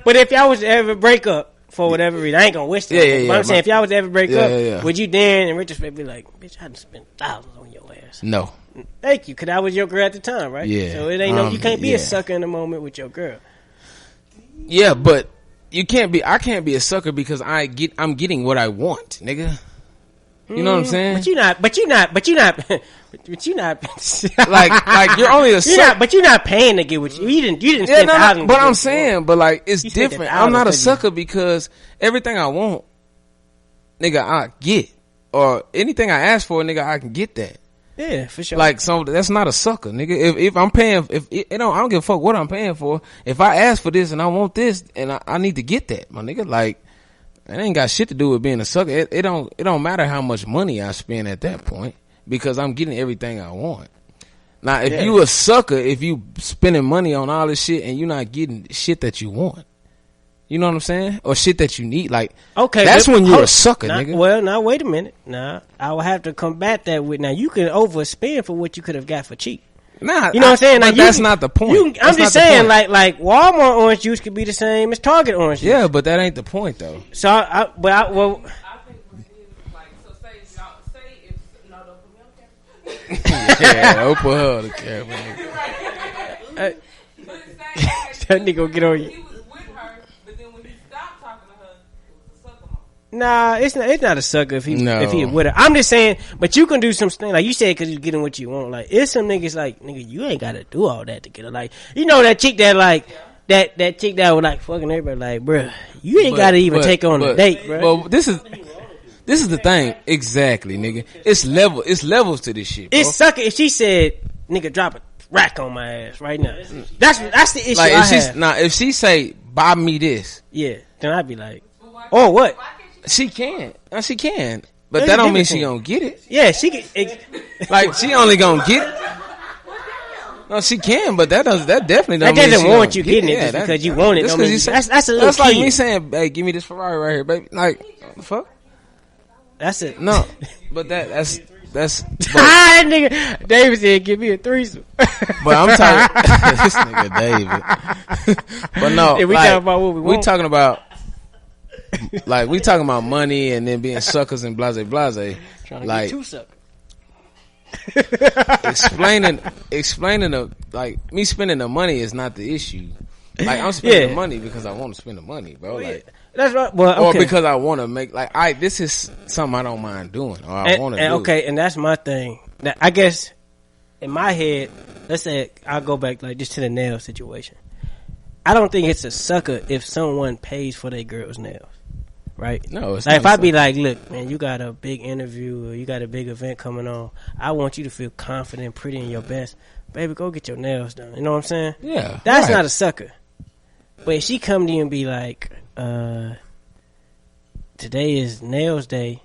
But if y'all was to ever break up for whatever reason, I ain't gonna wish that. Yeah, but I'm saying if y'all was to ever break up, would you then in retrospect be like, bitch, I done spent thousands on your ass? No. Thank you, cause I was your girl at the time, right? Yeah. So it ain't you can't be a sucker in the moment with your girl. Yeah, but I can't be a sucker because I'm getting what I want, nigga. You know what I'm saying? But you're not. But you're not. like you're only a sucker. But you're not paying to get what you didn't spend thousands. But I'm saying, but like it's different. I'm not a sucker because everything I want, nigga, I get, or anything I ask for, nigga, I can get that. Yeah, for sure. Like, so that's not a sucker, nigga. If I'm paying, I don't give a fuck what I'm paying for. If I ask for this and I want this, and I need to get that, my nigga, like. It ain't got shit to do with being a sucker. It don't matter how much money I spend at that point because I'm getting everything I want. Now, if you a sucker, if you spending money on all this shit and you're not getting shit that you want, you know what I'm saying? Or shit that you need, like, okay, that's when you're a sucker, nigga. Well, now wait a minute. Now I will have to combat that with. Now you can overspend for what you could have got for cheap. Nah, you know what I'm saying? Like, that's not the point. I'm just saying, like Walmart orange juice could be the same as Target orange juice. Yeah, but that ain't the point, though. So, I think what it is, like, so say if don't put me on camera. Yeah, don't put her on the camera. That nigga gonna get on you. Nah, it's not a sucker if he with her. I'm just saying, but you can do some things like you said because you're getting what you want. Like it's some niggas like nigga, you ain't got to do all that to get her. Like you know that chick that like that chick that was like fucking everybody. Like bruh, you ain't got to even take on a date, bruh. Well, this is the thing exactly, nigga. It's levels to this shit. Bro. It's sucker if she said nigga drop a rack on my ass right now. That's the issue. Like if she say buy me this, yeah, then I'd be like, oh what. She can. She can. But that don't mean she gonna get it. Yeah, she can. Like, she only gonna get it. No, she can, but that definitely don't mean she doesn't want you getting it just because you want it. That's a little that's like me saying, hey, give me this Ferrari right here, baby. Like, what the fuck? That's it. No. But that's that nigga David said give me a threesome. But I'm talking this nigga David. But no, yeah, we talking about what we want. We talking about like we talking about money and then being suckers and blase. Trying to like get two suckers. explaining the like me spending the money is not the issue. Like I'm spending the money because I want to spend the money, bro. Like that's right. Well, okay. Or because I want to make this is something I don't mind doing or I want to do. Okay, and that's my thing. Now, I guess in my head, let's say I'll go back like just to the nail situation. I don't think it's a sucker if someone pays for their girl's nails. Right? No, it's like not if I be like, look, man, you got a big interview or you got a big event coming on. I want you to feel confident, pretty, and your best. Baby, go get your nails done. You know what I'm saying? Yeah. That's not a sucker. But if she come to you and be like, today is nails day.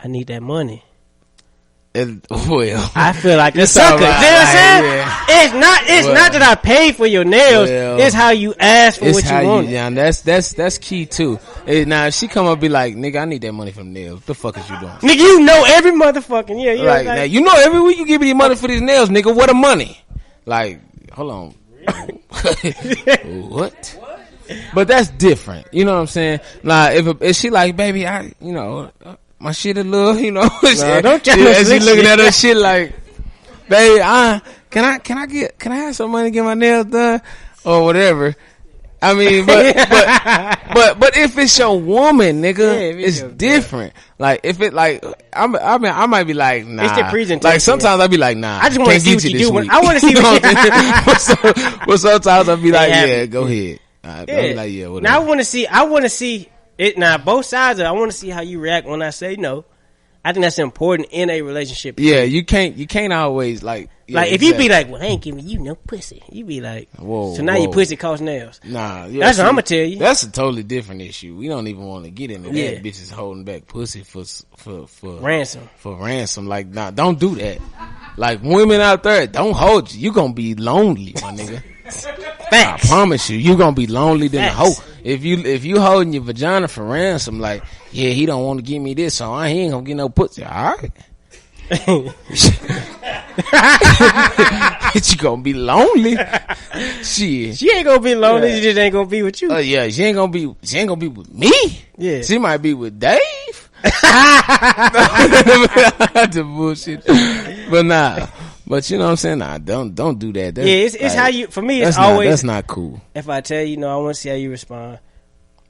I need that money. Well, I feel like a sucker. You know what I'm saying? Yeah. It's not that I paid for your nails. Well, it's how you ask for what you want. Yeah, that's key too. Now if she come up and be like, nigga, I need that money from nails. What the fuck is you doing? Nigga, you know every motherfucking like now you know every week you give me money for these nails, nigga. What the money? Like, hold on. What? But that's different. You know what I'm saying? Like if she like, baby, my shit a little, No, don't try and she looking at her shit like, baby, can I have some money to get my nails done or whatever? I mean, but if it's your woman, nigga, it's different. Like if it like, I might be like, nah. It's the presentation. Like sometimes I'll be like, nah. I just want to see what you doing. I want to see what you. But sometimes I'll be like, yeah, go ahead. I'll be like, yeah, whatever. Now I want to see it. Now both sides. I want to see how you react when I say no. I think that's important in a relationship. Yeah, you can't always like. Yeah, like if you be like, well, I ain't giving you no pussy. You be like, whoa. So now your pussy costs nails. Nah, yeah, that's what I'm gonna tell you. That's a totally different issue. We don't even want to get into that. Bitches holding back pussy for ransom. For ransom, like nah, don't do that. Like women out there, don't hold you. You gonna be lonely, my nigga. I promise you gonna be lonely than a hoe. If you holding your vagina for ransom, like, yeah, he don't want to give me this, so he ain't gonna get no pussy. All right. You gonna be lonely. Shit. She ain't gonna be lonely, she just ain't gonna be with you. Yeah, she ain't gonna be with me. Yeah. She might be with Dave. The bullshit. But nah. But you know what I'm saying? Nah, don't do that. That's, it's like, how you, for me, it's always. That's not cool. If I tell you no, I want to see how you respond.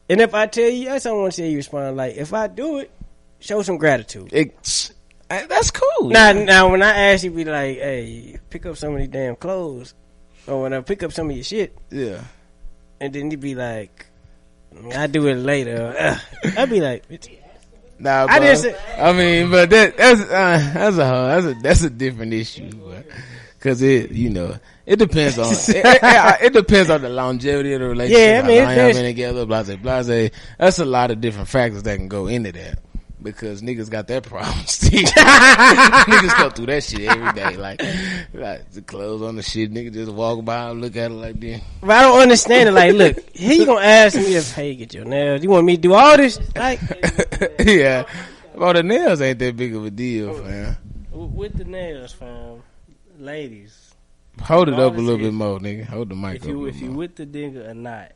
And if I tell you yes, I want to see how you respond. Like, if I do it, show some gratitude. That's cool. Now, when I ask you, be like, hey, pick up some of these damn clothes. Or when I pick up some of your shit. Yeah. And then you be like, I'll do it later. I'd be like, nah, bro. I mean, but that's a different issue, because it depends on it depends on the longevity of the relationship. Yeah, I mean, how long y'all been together, blase. That's a lot of different factors that can go into that. Because niggas got that problem still. Niggas go through that shit every day. Like the clothes on the shit, niggas just walk by and look at it like this. But I don't understand it. Like, look, here you gonna ask me if, hey, get your nails. You want me to do all this? Like, yeah. Well, the nails ain't that big of a deal, fam. With the nails, fam, ladies. Hold it up a little bit more, nigga. Hold the mic up. If you with the nigga or not,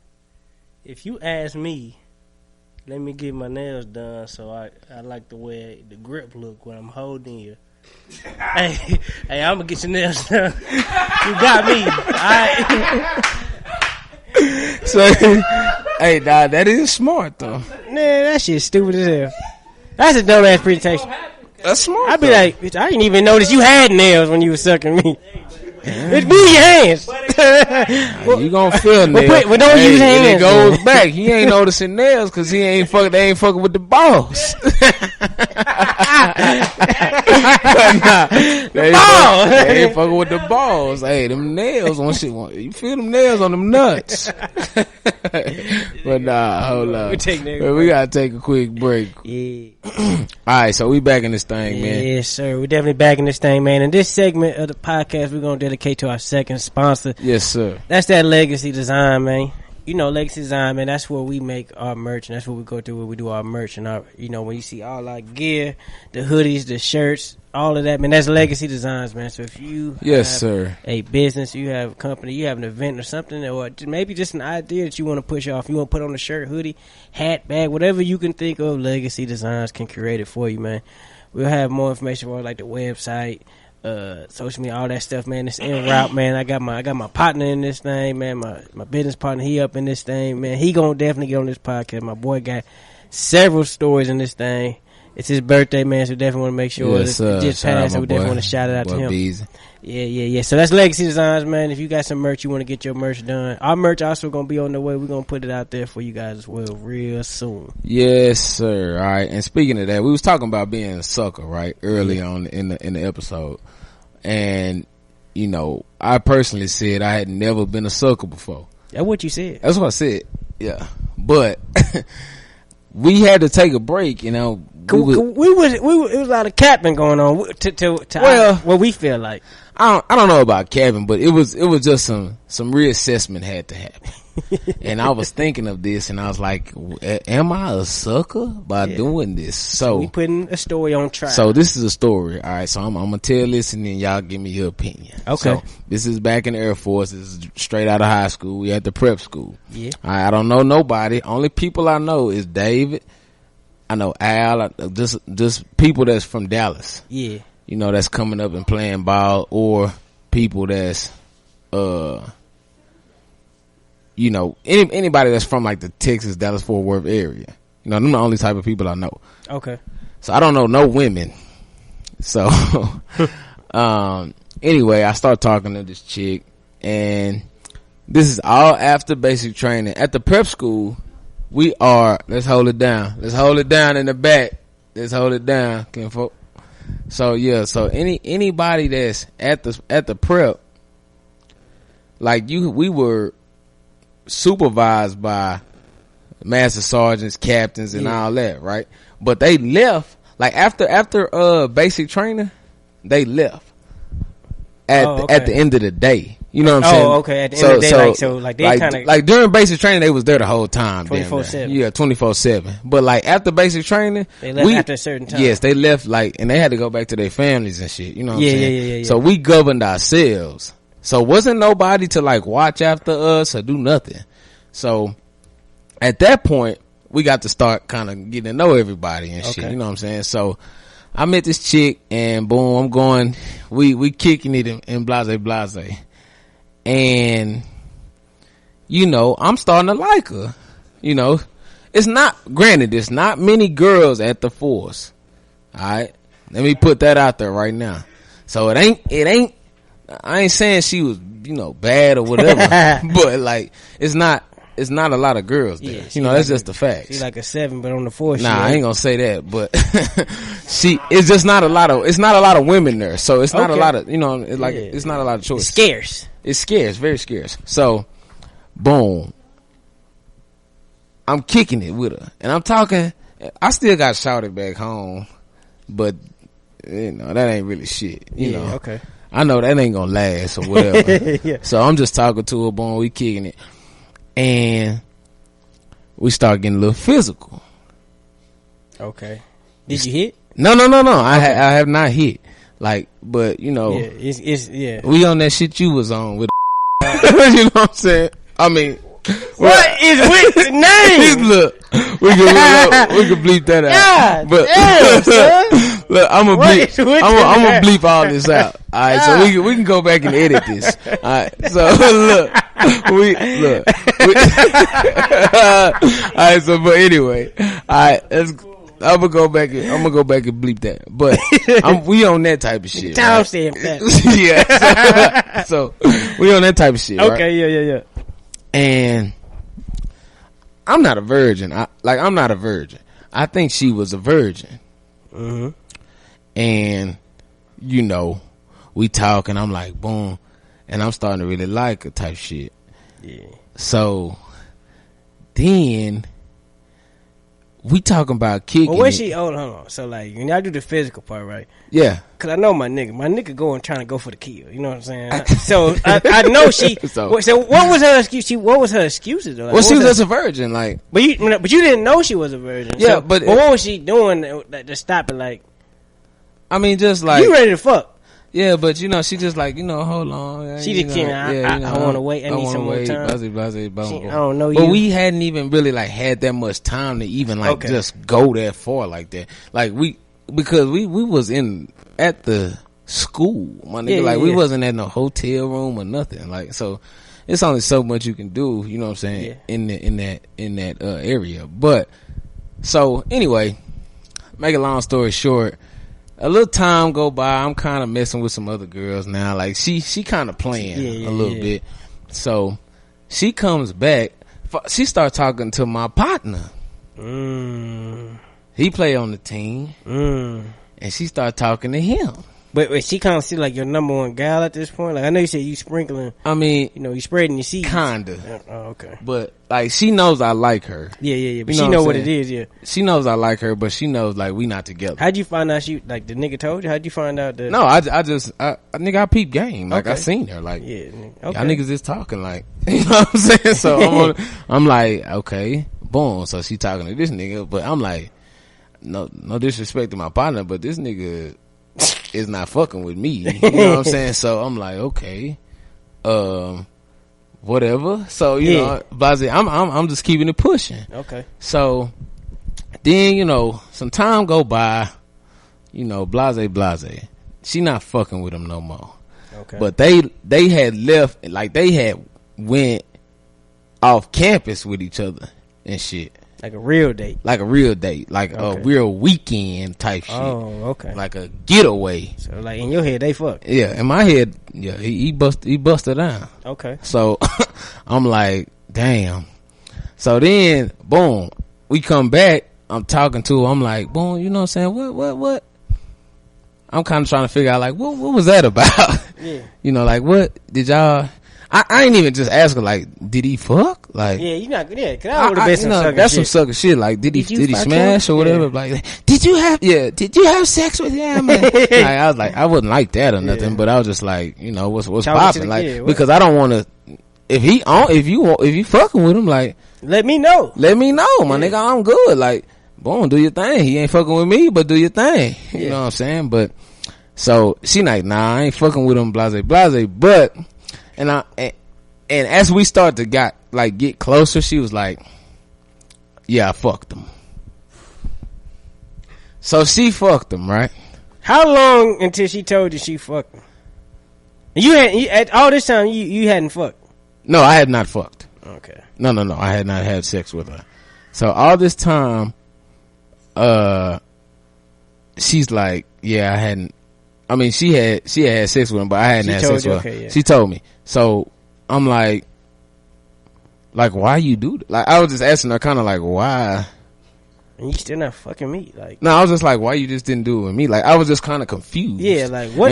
if you ask me, let me get my nails done, so I like the way the grip look when I'm holding you. hey, I'm gonna get your nails done. You got me. Alright. So, hey, nah, that is smart though. Nah, that shit's stupid as hell. That's a dumbass presentation. That's smart. I'd be like, bitch, I didn't even notice you had nails when you was sucking me. Bitch, move your hands. You gonna feel nails. But don't use hands. It goes back. He ain't noticing nails because they ain't fucking with the balls. They ain't fucking with the balls. Hey, them nails on shit. You feel them nails on them nuts. But nah, hold up. We gotta take a quick break. Yeah. Alright, so we back in this thing, man. Yes, sir. We're definitely back in this thing, man. In this segment of the podcast, we're gonna dedicate to our second sponsor. Yes, sir. That's that Legacy Design, man. You know, Legacy Design, man, that's where we make our merch, and that's what we go through when we do our merch. And our, when you see all our gear, the hoodies, the shirts, all of that, man, that's Legacy Designs, man. So if you have a business, you have a company, you have an event or something, or maybe just an idea that you want to push off, you want to put on a shirt, hoodie, hat, bag, whatever you can think of, Legacy Designs can create it for you, man. We'll have more information for like the website, social media, all that stuff, man. It's en route, man. I got my partner in this thing, man. My business partner, he up in this thing, man. He gonna definitely get on this podcast. My boy got several stories in this thing. It's his birthday, man, so definitely want to make sure it just passed, so we definitely want to shout it out to him. Beezy. Yeah. So that's Legacy Designs, man. If you got some merch, you want to get your merch done. Our merch also going to be on the way. We're going to put it out there for you guys as well real soon. Yes, sir. All right. And speaking of that, we was talking about being a sucker, right? Early on in the episode. And, I personally said I had never been a sucker before. That's what you said. That's what I said. Yeah. But we had to take a break, It was a lot of capping going on to what we feel like. I don't know about capping, but it was just some reassessment had to happen. And I was thinking of this, and I was like, am I a sucker by doing this? So we putting a story on trial. So this is a story. All right. So I'm going to tell this, and then y'all give me your opinion. Okay. So this is back in the Air Force. This is straight out of high school. We at the prep school. Yeah. All right, I don't know nobody. Only people I know is David. I know Al. Just people that's from Dallas. Yeah. That's coming up and playing ball, or people that's, you know, anybody that's from like the Texas, Dallas, Fort Worth area. You know, them the only type of people I know. Okay. So I don't know no women. So, anyway, I start talking to this chick, and this is all after basic training. At the prep school, let's hold it down. Let's hold it down in the back. Let's hold it down, kinfolk. So yeah, so anybody that's at the prep, like we were supervised by master sergeants, captains, and all that, right? But they left, like after basic training, they left at the end of the day. You know what I'm saying? Oh, okay. At the end of the day, they kind of like during basic training, they was there the whole time. 24/7. Yeah, 24/7. But like after basic training, they left after a certain time. Yes, they left and they had to go back to their families and shit. You know what I'm saying? Yeah. So we governed ourselves. So wasn't nobody to like watch after us or do nothing. So at that point, we got to start kind of getting to know everybody and shit. You know what I'm saying? So I met this chick, and boom, I'm going. We kicking it in blase. And, you know, I'm starting to like her. You know, it's not many girls at the force. All right. Let me put that out there right now. So it ain't, I ain't saying she was, you know, bad or whatever, but like, it's not a lot of girls there. You know, that's just the facts. She's like a 7, but on the force. Nah, I ain't gonna say that, but it's just not a lot of women there. So it's not a lot of, you know, it's not a lot of choice. It's scarce. It's scarce, very scarce. So, boom. I'm kicking it with her. And I'm talking, I still got shouted back home, but, you know, that ain't really shit. You know. Okay. I know that ain't gonna last or whatever. So I'm just talking to her, boom, we kicking it. And we start getting a little physical. Okay. Did you hit? No. I have not hit. Like, but you know, we on that shit you was on with. You know what I'm saying? I mean, what is with the name? Look, we can bleep that out. God but damn, son. Look, I'm gonna bleep all this out. All right, so we can go back and edit this. All right, so look. All right, so but anyway, all right, I'm gonna go back and bleep that. But we on that type of shit. Timestamp that. Yeah. So we on that type of shit. Okay, right? yeah. And I'm not a virgin. I'm not a virgin. I think she was a virgin. Mm-hmm. And you know, we talk, and I'm like, boom, and I'm starting to really like her type shit. Yeah. So then we talking about kicking. Well, hold on. So like, when y'all do the physical part, right? Yeah. Cause I know my nigga trying to go for the kill. You know what I'm saying? So I know she. So what was her excuse? What was her excuses though? Like, well, she was just a virgin, like. But you didn't know she was a virgin. Yeah, so, but what was she doing to stop it? Like, I mean, just like you ready to fuck? Yeah, but you know, she just like, you know, hold on. She just can't. I want to wait. I need some more time. I don't know you. But we hadn't even really like had that much time to even like just go that far like that. Like because we was at the school, my nigga. We wasn't at no hotel room or nothing. Like, so it's only so much you can do. You know what I'm saying? Yeah. In that area. But so anyway, make a long story short. A little time go by. I'm kind of messing with some other girls now. Like she kind of playing a little bit. So she comes back. She starts talking to my partner. He play on the team, and she started talking to him. But she kind of see like your number one gal at this point. Like, I know you said you sprinkling. I mean, you know, you spreading your seeds. Kinda. Oh, okay. But like, she knows I like her. Yeah. But she know what it is. Yeah. She knows I like her, but she knows like we not together. How'd you find out she like the nigga told you? How'd you find out that? No, I peep game. Like I seen her. Like y'all niggas just talking. Like, you know what I'm saying? So I'm like, okay, boom. So she talking to this nigga, but I'm like, no disrespect to my partner, but this nigga is not fucking with me. You know what I'm saying? So I'm like, okay, whatever. So you know, blase, I'm just keeping it pushing. Okay. So then, you know, some time go by, you know, blase. She not fucking with him no more. Okay. But they had left, like they had went off campus with each other and shit. Like a real date. Like a real date. Like a real weekend type shit. Oh, okay. Like a getaway. So like in your head they fucked. Yeah, in my head, yeah, he busted down. Okay. So I'm like, damn. So then, boom, we come back. I'm talking to her. I'm like, boom, you know what I'm saying? What? I'm kind of trying to figure out, like, what was that about? Yeah. You know, like, what did y'all... I ain't even just ask her, like, did he fuck? Like, yeah, you not, yeah, cause I would have been some sucker that's shit. some sucker shit. Like, did he smash or whatever? Yeah. Like, did you have sex with him? Like, I was like, I wouldn't like that or nothing, but I was just like, you know, what's popping? Like, because I don't want to, if you fucking with him, like, let me know, my nigga, I'm good. Like, boom, do your thing. He ain't fucking with me, but do your thing. You know what I'm saying? But, so, she like, nah, I ain't fucking with him, blase, but, and as we start to get closer, she was like, yeah, I fucked him. So she fucked him, right? How long until she told you she fucked him? You at all this time you hadn't fucked? No, I had not fucked. Okay. No, I had not had sex with her. So all this time, she's like, yeah, I hadn't. I mean, she had sex with him, but I hadn't had sex with her. Okay, yeah. She told me. So I'm like, why you do that? Like, I was just asking her, kind of like, why? And you still not fucking me, like. No, I was just like, why you just didn't do it with me? Like, I was just kind of confused. Yeah, like what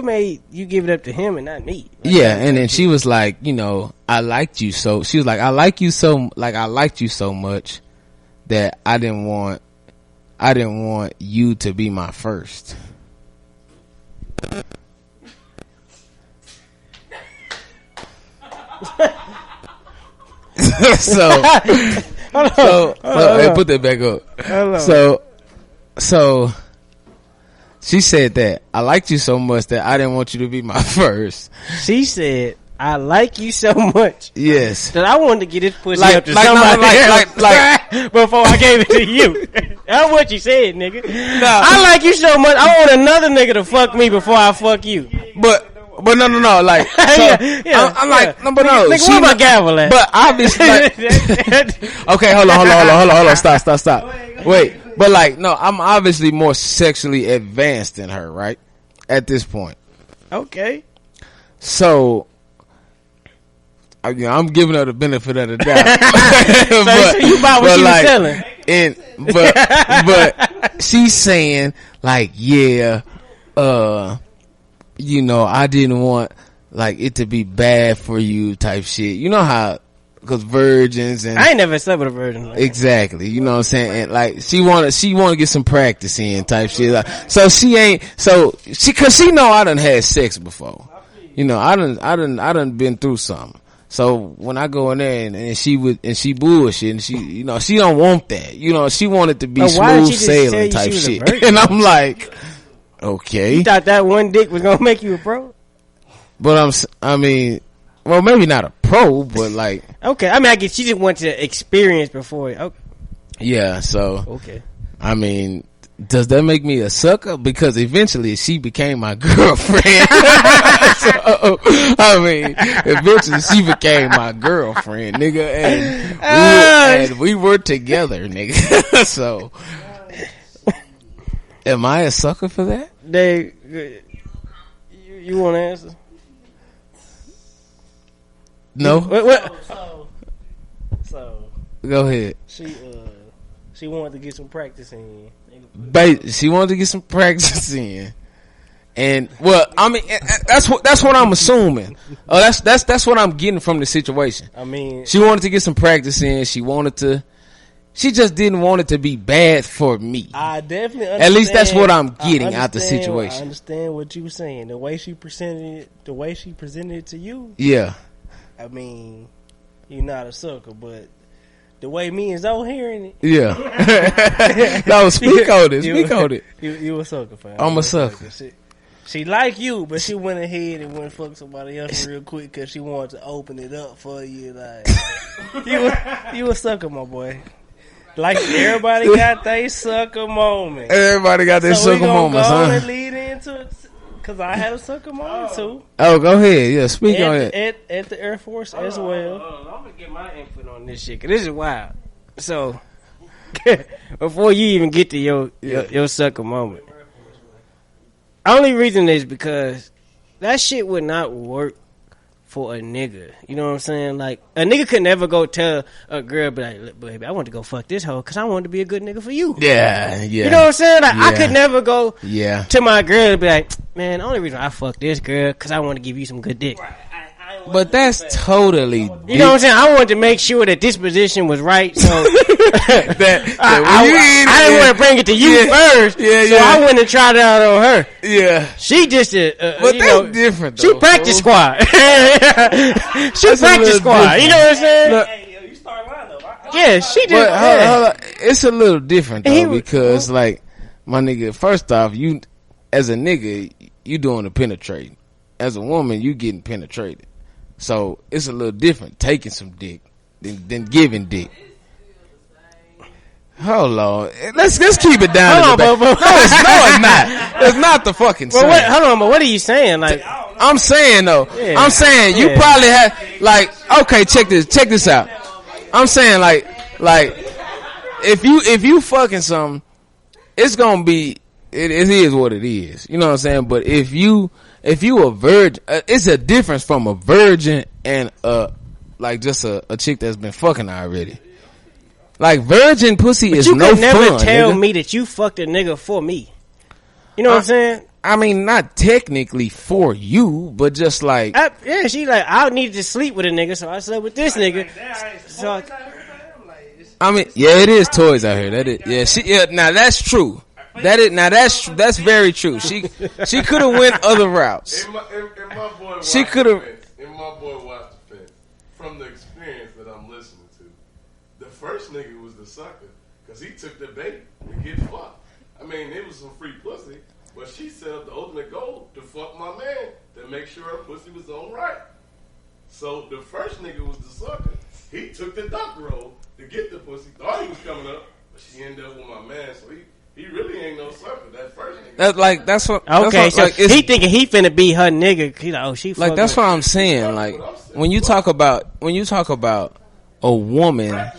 made you give it up to him and not me? Like, yeah, and then she was like, you know, I liked you so. She was like, I liked you so much that I didn't want you to be my first. so hey, put that back up. So she said that I liked you so much that I didn't want you to be my first. She said, I like you so much. Yes. That I wanted to get this pussy up to somebody else before I gave it to you. That's what you said, nigga. No. I like you so much, I want another nigga to fuck me before I fuck you. But no, like, so I'm like, no, but no. Nigga, where my gavel at? But obviously, like, okay, hold on, stop. Wait, but like, no, I'm obviously more sexually advanced than her, right? At this point. Okay. So, I'm giving her the benefit of the doubt. so you bought what she was selling. But she's saying, like, yeah, you know, I didn't want like it to be bad for you type shit. You know how, cause virgins and I ain't never slept with a virgin. Like exactly. You know what I'm saying? And like she wanna get some practice in type shit. Like, cause she know I done had sex before. You know, I done been through something. So when I go in there and she bullshit and she, you know, she don't want that. You know, she wanted to be smooth sailing type shit. And I'm like, okay. You thought that one dick was gonna make you a pro? But I mean, well, maybe not a pro, but like. Okay, I mean, I guess she just wanted to experience before. Okay. Yeah, so. Okay. I mean, does that make me a sucker? Because eventually she became my girlfriend. So, I mean, eventually she became my girlfriend, nigga, and we were together, nigga. So. Am I a sucker for that? Dave, you want to answer? No. So. Go ahead. She wanted to get some practice in. She wanted to get some practice in, and well, I mean, that's what I'm assuming. That's what I'm getting from the situation. I mean, she wanted to get some practice in. She just didn't want it to be bad for me. I definitely understand. At least that's what I'm getting out the situation. I understand what you were saying. The way she presented it to you. Yeah. I mean, you're not a sucker, but the way me and Zoe hearing it. Yeah. No, speak on it. You a sucker, fam. I'm a sucker. She like you, but she went ahead and went fuck somebody else real quick because she wanted to open it up for you. Like, you a sucker, my boy. Like everybody got their sucker moment. Everybody got their sucker moments, huh? Lead into it. Cause I had a sucker moment too. Oh, go ahead. Yeah, speak on it. At the Air Force as well. I'm gonna get my input on this shit. Cause this is wild. So before you even get to your sucker moment, only reason is because that shit would not work for a nigga. You know what I'm saying? Like, a nigga could never go tell a girl, be like, look, baby, I want to go fuck this hoe because I want to be a good nigga for you. Yeah. You know what I'm saying? Like, I could never go to my girl and be like, man, the only reason I fuck this girl because I want to give you some good dick. But that's totally... You know what I'm saying? I wanted to make sure that this position was right, so... I didn't want to bring it to you first, so I went and tried it out on her. Yeah. She just... but that's different, though. She practice squad. She practice squad. You know what I'm saying? Hey, you start lying, though. Yeah, she did. Hold on. It's a little different, though, because, like, my nigga, first off, you, as a nigga, you doing the penetrating. As a woman, you getting penetrated. So it's a little different taking some dick than giving dick. Hold on, let's keep it down. Hold on, no, it's not. It's not the fucking same. Hold on, but what are you saying? Like, I'm saying though, I'm saying you probably had like, okay, check this out. I'm saying like if you fucking something, it's gonna be it is what it is. You know what I'm saying? But if you a virgin, it's a difference from a virgin and like just a chick that's been fucking already. Like, virgin pussy is no fun. You could never tell me that you fucked a nigga for me. You know what I'm saying? I mean, not technically for you, but just like... she like, I needed to sleep with a nigga, so I slept with this nigga. So, I mean, yeah, it is toys out here. That is, now that's true. That's very true. She could have went other routes. In my boy she could have... In my boy watch the fence, from the experience that I'm listening to, the first nigga was the sucker, because he took the bait to get fucked. I mean, it was some free pussy, but she set up the ultimate goal to fuck my man, to make sure her pussy was on right. So the first nigga was the sucker. He took the duck roll to get the pussy, thought he was coming up, but she ended up with my man, so he really ain't no sucker. That first nigga. That's what. Okay, that's what, so he thinking he finna be her nigga. He like, oh, she. Like, that's what I'm saying. Like, when you talk about a woman,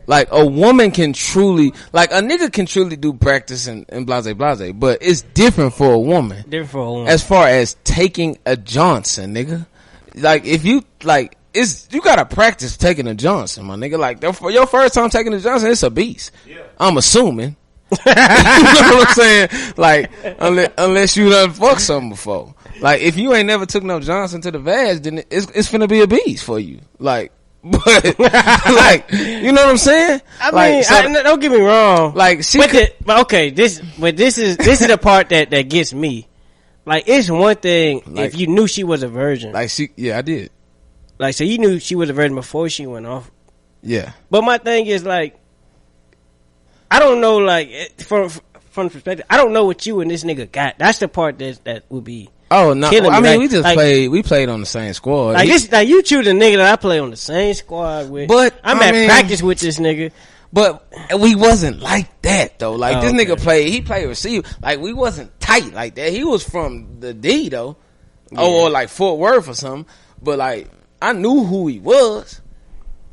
like, a woman can truly, like, a nigga can truly do practice and blase, but it's different for a woman. Different for a woman. As far as taking a Johnson, nigga. Like, if you, like, you gotta practice taking a Johnson, my nigga. Like, for your first time taking a Johnson, it's a beast. Yeah. I'm assuming. You know what I'm saying? Like, unless you done fucked something before. Like, if you ain't never took no Johnson to the vag, then it's finna be a beast for you. Like, but, like, you know what I'm saying? I mean, so, don't get me wrong. Like, this is the part that gets me. Like, it's one thing, like, if you knew she was a virgin. Like, I did. Like, so you knew she was a virgin before she went off. Yeah. But my thing is, like, I don't know, like, from the perspective, I don't know what you and this nigga got. That's the part that would be. Oh no! I mean, we just played on the same squad. Like, you choose a nigga that I play on the same squad with. But I'm at practice with this nigga. But we wasn't like that though. Like, this nigga played receiver. Like, we wasn't tight like that. He was from the D though, or like Fort Worth or something. But like, I knew who he was.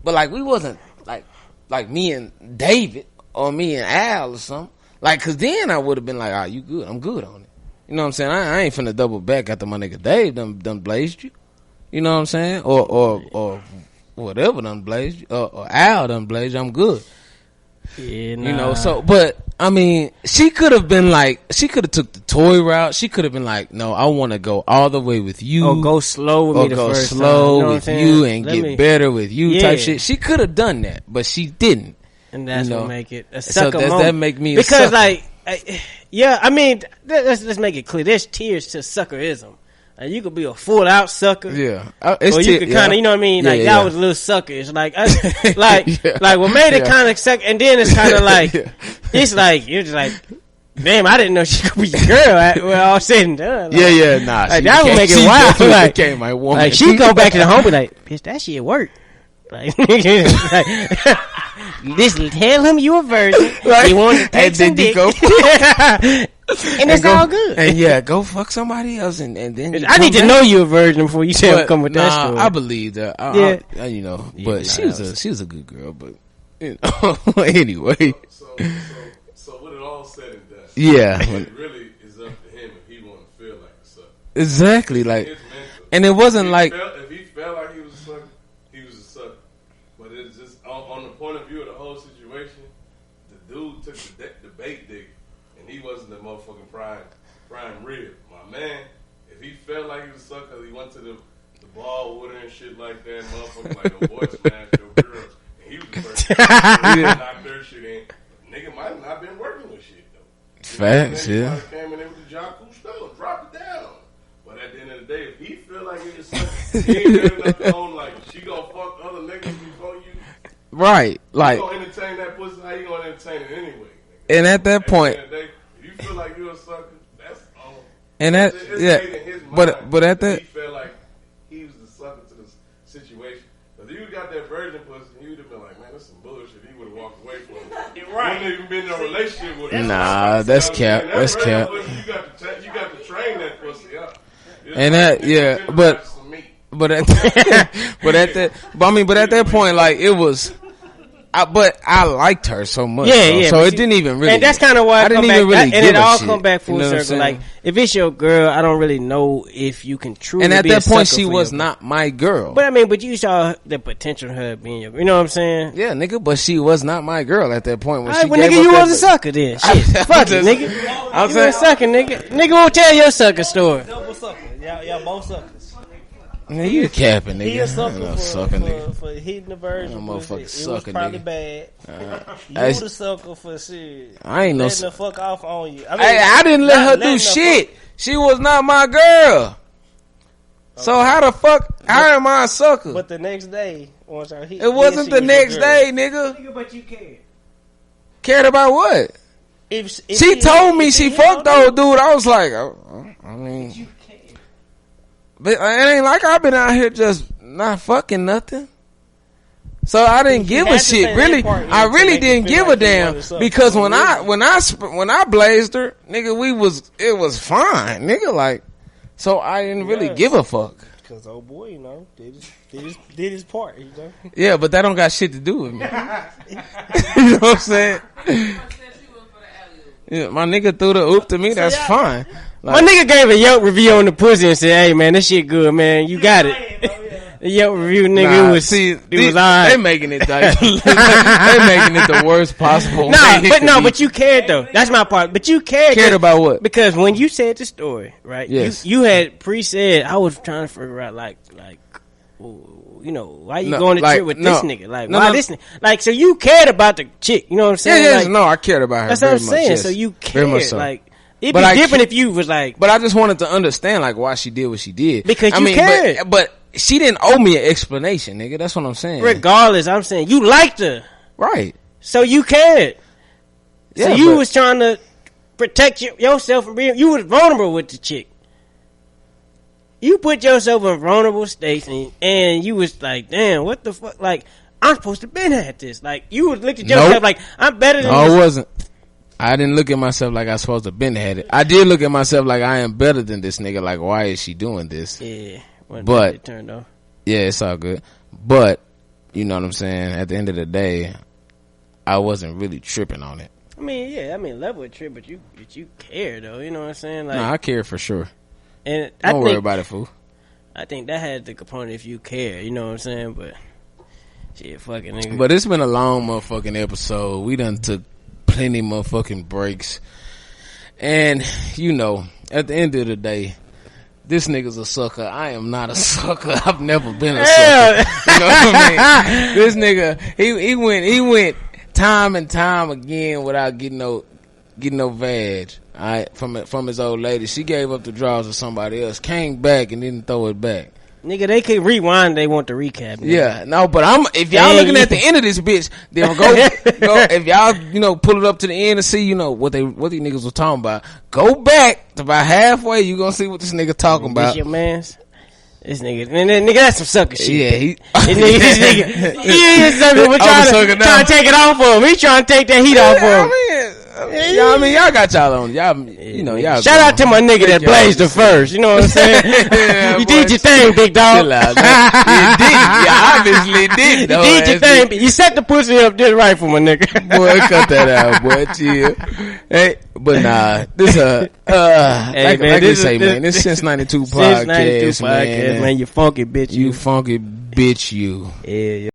But like, we wasn't like me and David or me and Al or something. Like, cause then I would have been like, "Ah, you good? I'm good on it." You know what I'm saying? I ain't finna double back after my nigga Dave done blazed you. You know what I'm saying? Or whatever done blazed you. Or Al done blazed you. I'm good. Yeah, nah. You know, so, but, I mean, she could have been like, she could have took the toy route. She could have been like, no, I want to go all the way with you. Or go slow with me the first time. Or go slow with you and get better with you type shit. She could have done that, but she didn't. And that's what make it a sucker moment. That make me a because sucker. Like, I mean, let's make it clear. There's tiers to suckerism. Like, you could be a full out sucker. Yeah. Or you could kind of, you know what I mean? Like, y'all was a little suckers. Like, like what made it kind of suck, and then it's kind of like, it's like, you're just like, damn, I didn't know she could be your girl. Well, all said and done. Like, nah. Like, that would make it wild. Like, became my woman. Like, she go back to the homie, like, bitch, that shit work. Like, this, tell him you a virgin. Like, you want to take some dick. And it's all good. And go fuck somebody else, and then I need to know you a virgin before you say come with that story. I believe that. But she was a good girl. But anyway. So with it all said and done, it really is up to him if he want to feel like a sucker. Exactly, and it wasn't if he felt like he was a sucker, he was a sucker. But it's just on the point of view of the whole situation. The dude took the bait dig, and he wasn't the motherfucking prime rib. My man, if he felt like he was a sucker, he went to the ball with her and shit like that. Motherfucker like a boy smashed your girl, and he was the first to knock their shit in. Nigga might have not been working with shit though. Facts, yeah. Came in there with the John Cousteau and dropped it down. But at the end of the day, if he feel like he was sucker, he ain't got enough to own like she gonna fuck other niggas before you. Right, like you gonna entertain that pussy? How you gonna entertain it anyway? Nigga? And at that point, the day, if you feel like you're a sucker, that's all. And that, but at that, he felt like he was the sucker to the situation. If you got that virgin pussy, he would have been like, man, that's some bullshit. He would have walked away from it. Right. Wouldn't even been in a relationship with him. Nah, that's cap. That's cap. You got to train that pussy up. And that, but at that point, like it was. But I liked her so much. Yeah. So it didn't even really. And that's kind of why I didn't even really give and it all shit. come back full circle. Like if it's your girl, I don't really know if you can truly. And at be that a point, sucker she for was your not my girl. But you saw the potential of her being your. You know what I'm saying? Yeah, nigga. But she was not my girl at that point. When all right, she well, gave nigga, up you that was a sucker then. Shit, fuck it, nigga. I'm You a sucker, nigga. Nigga won't tell your sucker story. Double sucker. Y'all both suckers. Nigga, you capping, nigga. He a sucker nigga. for hitting the virgin. I'm a motherfucking it sucker, was probably nigga. bad. You the sucker for shit. I ain't no letting the fuck off on you. I didn't let her do shit. She was not my girl. Okay. So how the fuck? How am I a sucker? But the next day, once I hit, it wasn't the next day, nigga. But you cared. Cared about what? If she told me she fucked old dude, I was like, I mean. But it ain't like I've been out here just not fucking nothing. So I didn't give a shit. Really, I really didn't give a damn because when I blazed her, nigga, it was fine, nigga. Like, so I didn't really give a fuck. Because old boy, you know, did his part, you know. Yeah, but that don't got shit to do with me. You know what I'm saying? Yeah, my nigga threw the oop to me. That's fine. Like, my nigga gave a Yelp review on the pussy and said, "Hey man, this shit good, man. You got it." The Yelp review, nigga, was alright. They making it they making it the worst possible. But you cared though. That's my part. But you cared about what? Because when you said the story, right? Yes. You had pre-said. I was trying to figure out like, you know, why you going to trip with this nigga? Like, why this nigga? Like, so you cared about the chick. You know what I'm saying? Yeah, like, I cared about her. That's very what I'm saying. Yes. So you cared. Very much so. Like, it'd be different if you was like. But I just wanted to understand like why she did what she did. Because you cared. But she didn't owe me an explanation, nigga. That's what I'm saying. Regardless, I'm saying you liked her. Right. So you cared. Yeah, so you was trying to protect yourself from being. You was vulnerable with the chick. You put yourself in vulnerable states, and you was like, "Damn, what the fuck?" Like, I'm supposed to been at this. Like, you would look at yourself like, "I'm better than." No, I wasn't. I didn't look at myself like I was supposed to been had it. I did look at myself like I am better than this nigga. Like, why is she doing this? Yeah, but it turned off. Yeah, it's all good. But you know what I'm saying. At the end of the day, I wasn't really tripping on it. I mean, level of trip, but you care though. You know what I'm saying? Like, I care for sure. And don't worry about it, fool. I think that had the component if you care. You know what I'm saying? But shit, fucking nigga. But it's been a long motherfucking episode. We done took plenty motherfucking breaks, and you know, at the end of the day, this nigga's a sucker. I am not a sucker. I've never been a sucker. You know what I mean? This nigga, he went time and time again without getting no vag. Alright, from his old lady. She gave up the draws to somebody else, came back and didn't throw it back. Nigga, they can rewind. They want the recap. Nigga. Yeah, no, but if y'all looking at the end of this bitch, then go. If y'all pull it up to the end and see what these niggas were talking about. Go back to about halfway. You gonna see what this nigga talking about. This your man's. This nigga, nigga, that's some sucker shit. Yeah, this nigga, he is sucker. We're trying to take it off of him. He trying to take that heat off of him. Y'all, I mean, y'all got y'all on. Y'all, you know, y'all. Shout out to my nigga that blazed the first. You know what I'm saying? You did your thing, big dog. Chill out, man. You did. You obviously did. You though, did your thing. You set the pussy up just right for my nigga. Boy, cut that out, boy. Chill. Hey, but nah, this like man, we say, man, this Since 92 podcast, man. You funky bitch. You funky bitch, you. Yeah.